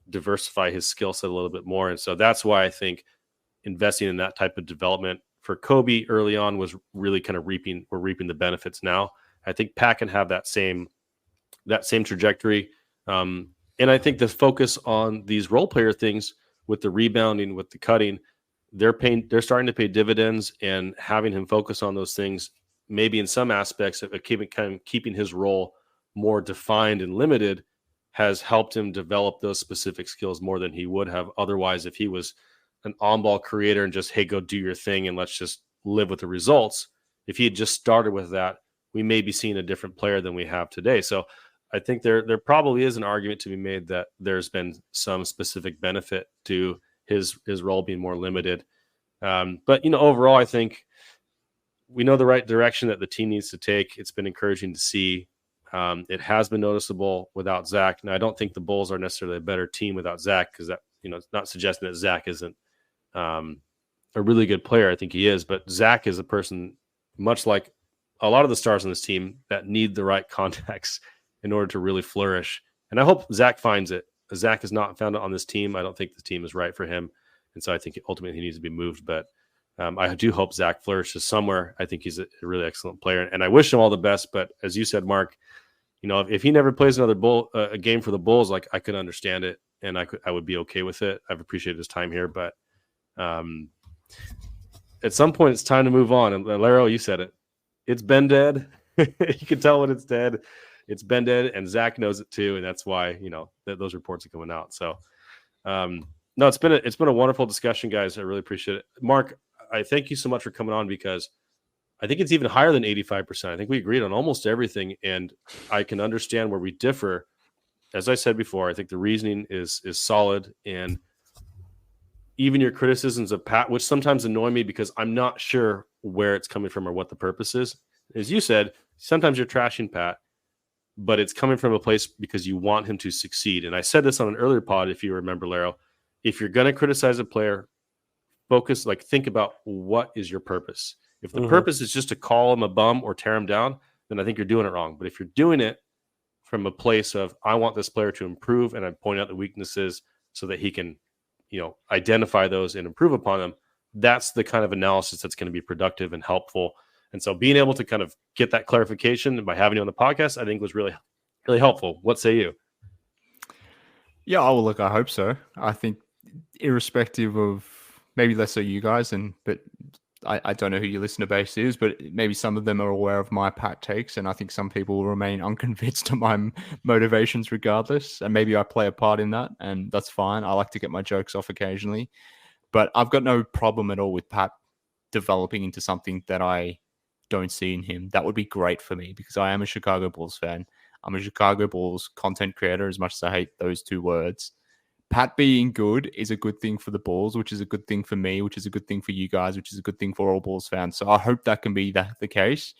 diversify his skill set a little bit more. And so that's why I think investing in that type of development for Coby early on was really kind of reaping the benefits now. I think Pat can have that same trajectory. And I think the focus on these role player things with the rebounding, with the cutting, they're starting to pay dividends, and having him focus on those things, maybe in some aspects of keeping his role more defined and limited, has helped him develop those specific skills more than he would have otherwise if he was an on-ball creator and just, hey, go do your thing and let's just live with the results. If he had just started with that, we may be seeing a different player than we have today. So I think there probably is an argument to be made that there's been some specific benefit to his role being more limited. But overall, I think we know the right direction that the team needs to take. It's been encouraging to see. It has been noticeable without Zach. Now, I don't think the Bulls are necessarily a better team without Zach, because that, it's not suggesting that Zach isn't a really good player. I think he is, but Zach is a person, much like a lot of the stars on this team, that need the right context in order to really flourish. And I hope Zach finds it. Zach has not found it on this team. I don't think the team is right for him. And so I think ultimately he needs to be moved. But I do hope Zach flourishes somewhere. I think he's a really excellent player, and I wish him all the best. But as you said, Mark, if he never plays another a game for the Bulls, like, I could understand it, and I would be okay with it. I've appreciated his time here, but at some point it's time to move on. And Larro, you said it. It's been dead. You can tell when it's dead. It's been dead, and Zach knows it too, and that's why those reports are coming out. So, no, it's been a wonderful discussion, guys. I really appreciate it, Mark. I thank you so much for coming on, because I think it's even higher than 85%. I think we agreed on almost everything, and I can understand where we differ. As I said before, I think the reasoning is solid, and even your criticisms of Pat, which sometimes annoy me because I'm not sure where it's coming from or what the purpose is. As you said, sometimes you're trashing Pat, but it's coming from a place because you want him to succeed. And I said this on an earlier pod, if you remember, Larro, if you're going to criticize a player, think about what is your purpose. If the purpose is just to call him a bum or tear him down, then I think you're doing it wrong. But if you're doing it from a place of, I want this player to improve, and I point out the weaknesses so that he can, identify those and improve upon them, that's the kind of analysis that's going to be productive and helpful. And so being able to kind of get that clarification by having you on the podcast, I think was really, really helpful. What say you? Yeah, look, I hope so. I think irrespective of maybe less so you guys, but I don't know who your listener base is, but maybe some of them are aware of my Pat takes, and I think some people will remain unconvinced of my motivations regardless, and maybe I play a part in that, and that's fine. I like to get my jokes off occasionally, but I've got no problem at all with Pat developing into something that I don't see in him. That would be great for me, because I am a Chicago Bulls fan. I'm a Chicago Bulls content creator, as much as I hate those two words. Pat being good is a good thing for the Bulls, which is a good thing for me, which is a good thing for you guys, which is a good thing for all Bulls fans. So I hope that can be the case.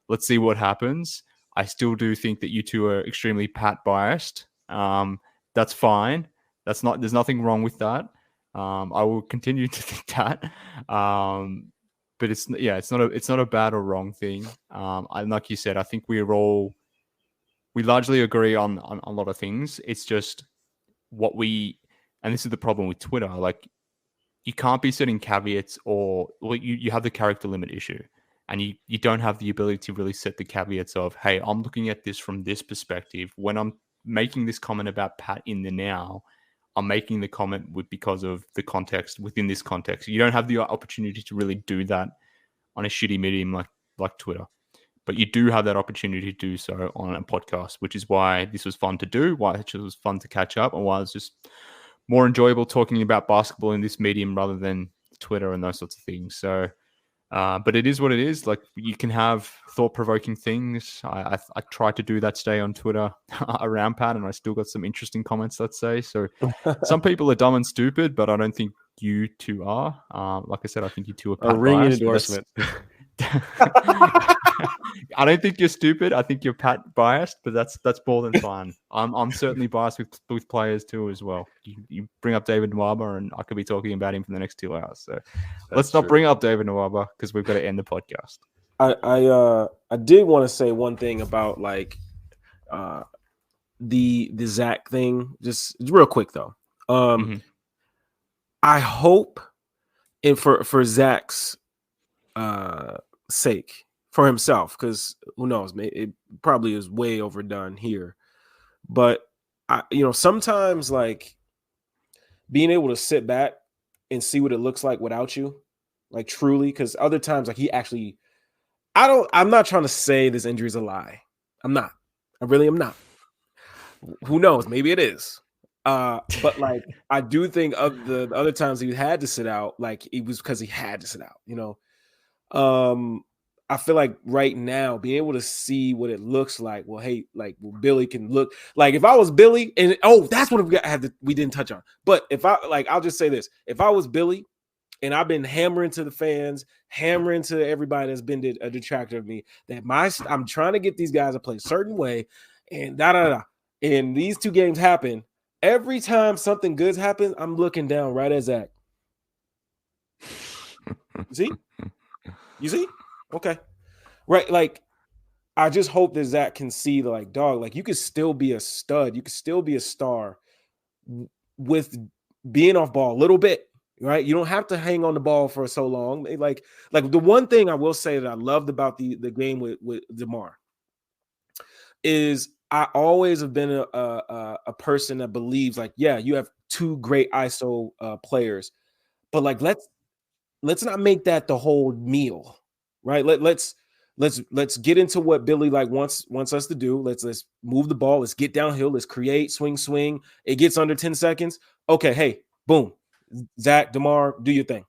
Let's see what happens. I still do think that you two are extremely Pat biased. That's fine. There's nothing wrong with that. I will continue to think that. But it's not a bad or wrong thing. Like you said, I think we're all we largely agree on a lot of things. It's just and this is the problem with Twitter. Like, you can't be setting caveats, or you have the character limit issue, and you don't have the ability to really set the caveats of, hey, I'm looking at this from this perspective. When I'm making this comment about Pat in the now, I'm making the comment because of the context within this context. You don't have the opportunity to really do that on a shitty medium like Twitter. But you do have that opportunity to do so on a podcast, which is why this was fun to do, why it was fun to catch up, and why it's just more enjoyable talking about basketball in this medium rather than Twitter and those sorts of things. So, but it is what it is. Like, you can have thought-provoking things. I try to do that today on Twitter around Pat, and I still got some interesting comments, let's say. So some people are dumb and stupid, but I don't think you two are. Like I said, I think you two are Pat A ringing biased, endorsement. I don't think you're stupid. I think you're Pat biased, but that's more than fine. I'm certainly biased with players too as well. You bring up David Nwaba, and I could be talking about him for the next 2 hours. So let's not bring up David Nwaba, because we've got to end the podcast. I did want to say one thing about like the Zach thing, just real quick though. I hope, and for Zach's sake, for himself, because who knows, it probably is way overdone here. But sometimes like being able to sit back and see what it looks like without you, like truly, because other times like he actually, I'm not trying to say this injury is a lie. I'm not. I really am not. Who knows? Maybe it is. But like I do think of the other times he had to sit out, like it was because he had to sit out, I feel like right now being able to see what it looks like. Well, hey, like Billy can look like if I was Billy, and that's what we didn't touch on. But if I'll just say this: if I was Billy, and I've been hammering to the fans, hammering to everybody that's been a detractor of me, that I'm trying to get these guys to play a certain way, and and these 2 games happen. Every time something good happens, I'm looking down right at Zach. You see? Okay. Right. Like, I just hope that Zach can see like, dog, like you could still be a stud. You could still be a star with being off ball a little bit, right? You don't have to hang on the ball for so long. Like the one thing I will say that I loved about the game with DeMar is I always have been a person that believes like, yeah, you have 2 great ISO players, but like, let's not make that the whole meal, right? Let's get into what Billy like wants us to do. Let's move the ball. Let's get downhill. Let's create, swing. It gets under 10 seconds. Okay, hey, boom. Zach, DeMar, do your thing,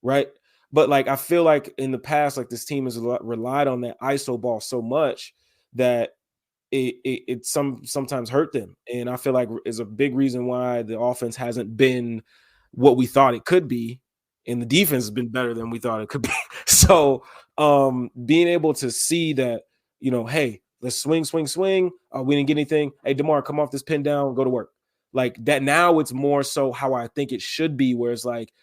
right? But like I feel like in the past, like this team has relied on that ISO ball so much that it sometimes hurt them. And I feel like is a big reason why the offense hasn't been what we thought it could be. And the defense has been better than we thought it could be. So being able to see that, hey, let's swing. We didn't get anything. Hey, DeMar, come off this pin down, go to work. Like that now it's more so how I think it should be, where it's like,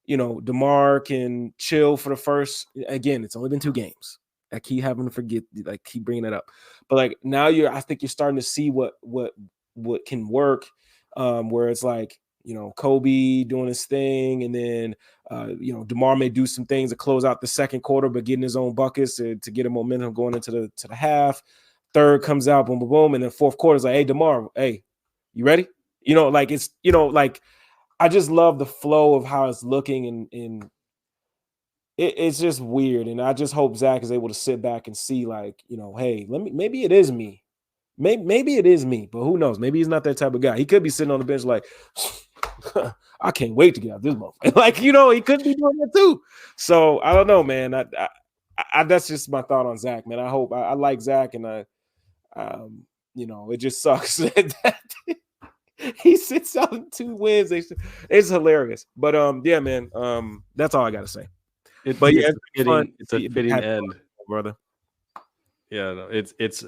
DeMar can chill for the first, again, it's only been 2 games. I keep having to forget, like keep bringing it up. But like now I think you're starting to see what can work, where it's like, Coby doing his thing, and then DeMar may do some things to close out the second quarter, but getting his own buckets to get a momentum going into the half. Third comes out, boom, boom, boom, and then fourth quarter is like, hey, DeMar, hey, you ready? Like it's like I just love the flow of how it's looking, and it's just weird. And I just hope Zach is able to sit back and see, like, hey, maybe it is me. Maybe it is me, but who knows? Maybe he's not that type of guy. He could be sitting on the bench like, I can't wait to get out this motherfucker. Like, he could be doing that too. So I don't know, man. I that's just my thought on Zach, man. I hope I like Zach, and it just sucks that he sits out in 2 wins. It's hilarious, but yeah, man. That's all I got to say. It's a fitting end, brother. Yeah, no, it's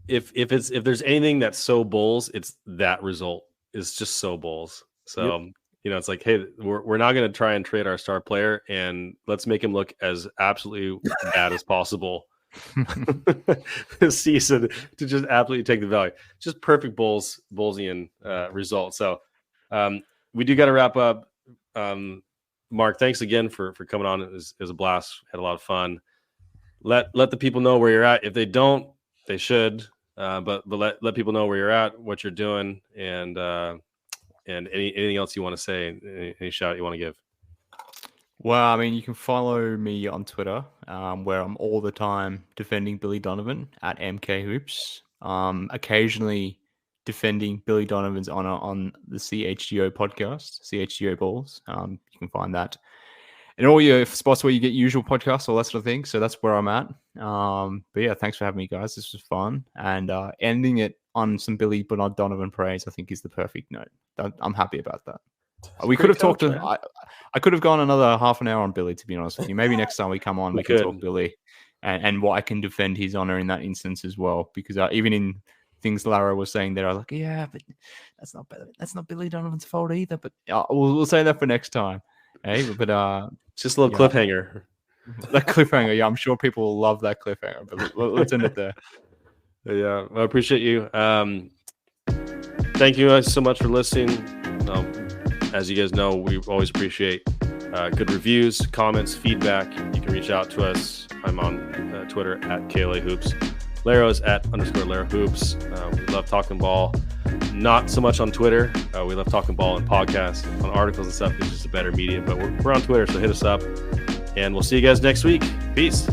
if there's anything that's so Bulls, it's that result. It's just so Bulls. So it's like, hey, we're not going to try and trade our star player, and let's make him look as absolutely bad as possible this season to just absolutely take the value. Just perfect Bullsian result. So we do got to wrap up. Mark, thanks again for coming on. It was a blast. Had a lot of fun. Let the people know where you're at. If they don't, they should. But let people know where you're at, what you're doing, and anything else you want to say, any shout out you want to give. Well, I mean, you can follow me on Twitter, where I'm all the time defending Billy Donovan at MKHoops. Occasionally defending Billy Donovan's honor on the CHGO podcast, CHGO Bulls. You can find that in all your spots where you get usual podcasts, all that sort of thing. So that's where I'm at. But yeah, thanks for having me, guys. This was fun. And ending it on some Billy Donovan praise, I think, is the perfect note. I'm happy about that. We could have talked to. I could have gone another half an hour on Billy, to be honest with you. Maybe next time we come on, we can talk Billy and what I can defend his honor in that instance as well. Because even in things Larro was saying there, I was like, yeah, but that's not Billy Donovan's fault either. But we'll say that for next time. Hey, but just a little cliffhanger. That cliffhanger, yeah, I'm sure people will love that cliffhanger. But let's end it there. Yeah, I appreciate you. Thank you guys so much for listening. As you guys know, we always appreciate good reviews, comments, feedback. You can reach out to us. I'm on Twitter at KLA Hoops. Larro's at _Larro Hoops. We love talking ball. Not so much on Twitter. We love talking ball and podcasts, on articles and stuff. It's just a better medium. But we're on Twitter, so hit us up. And we'll see you guys next week. Peace.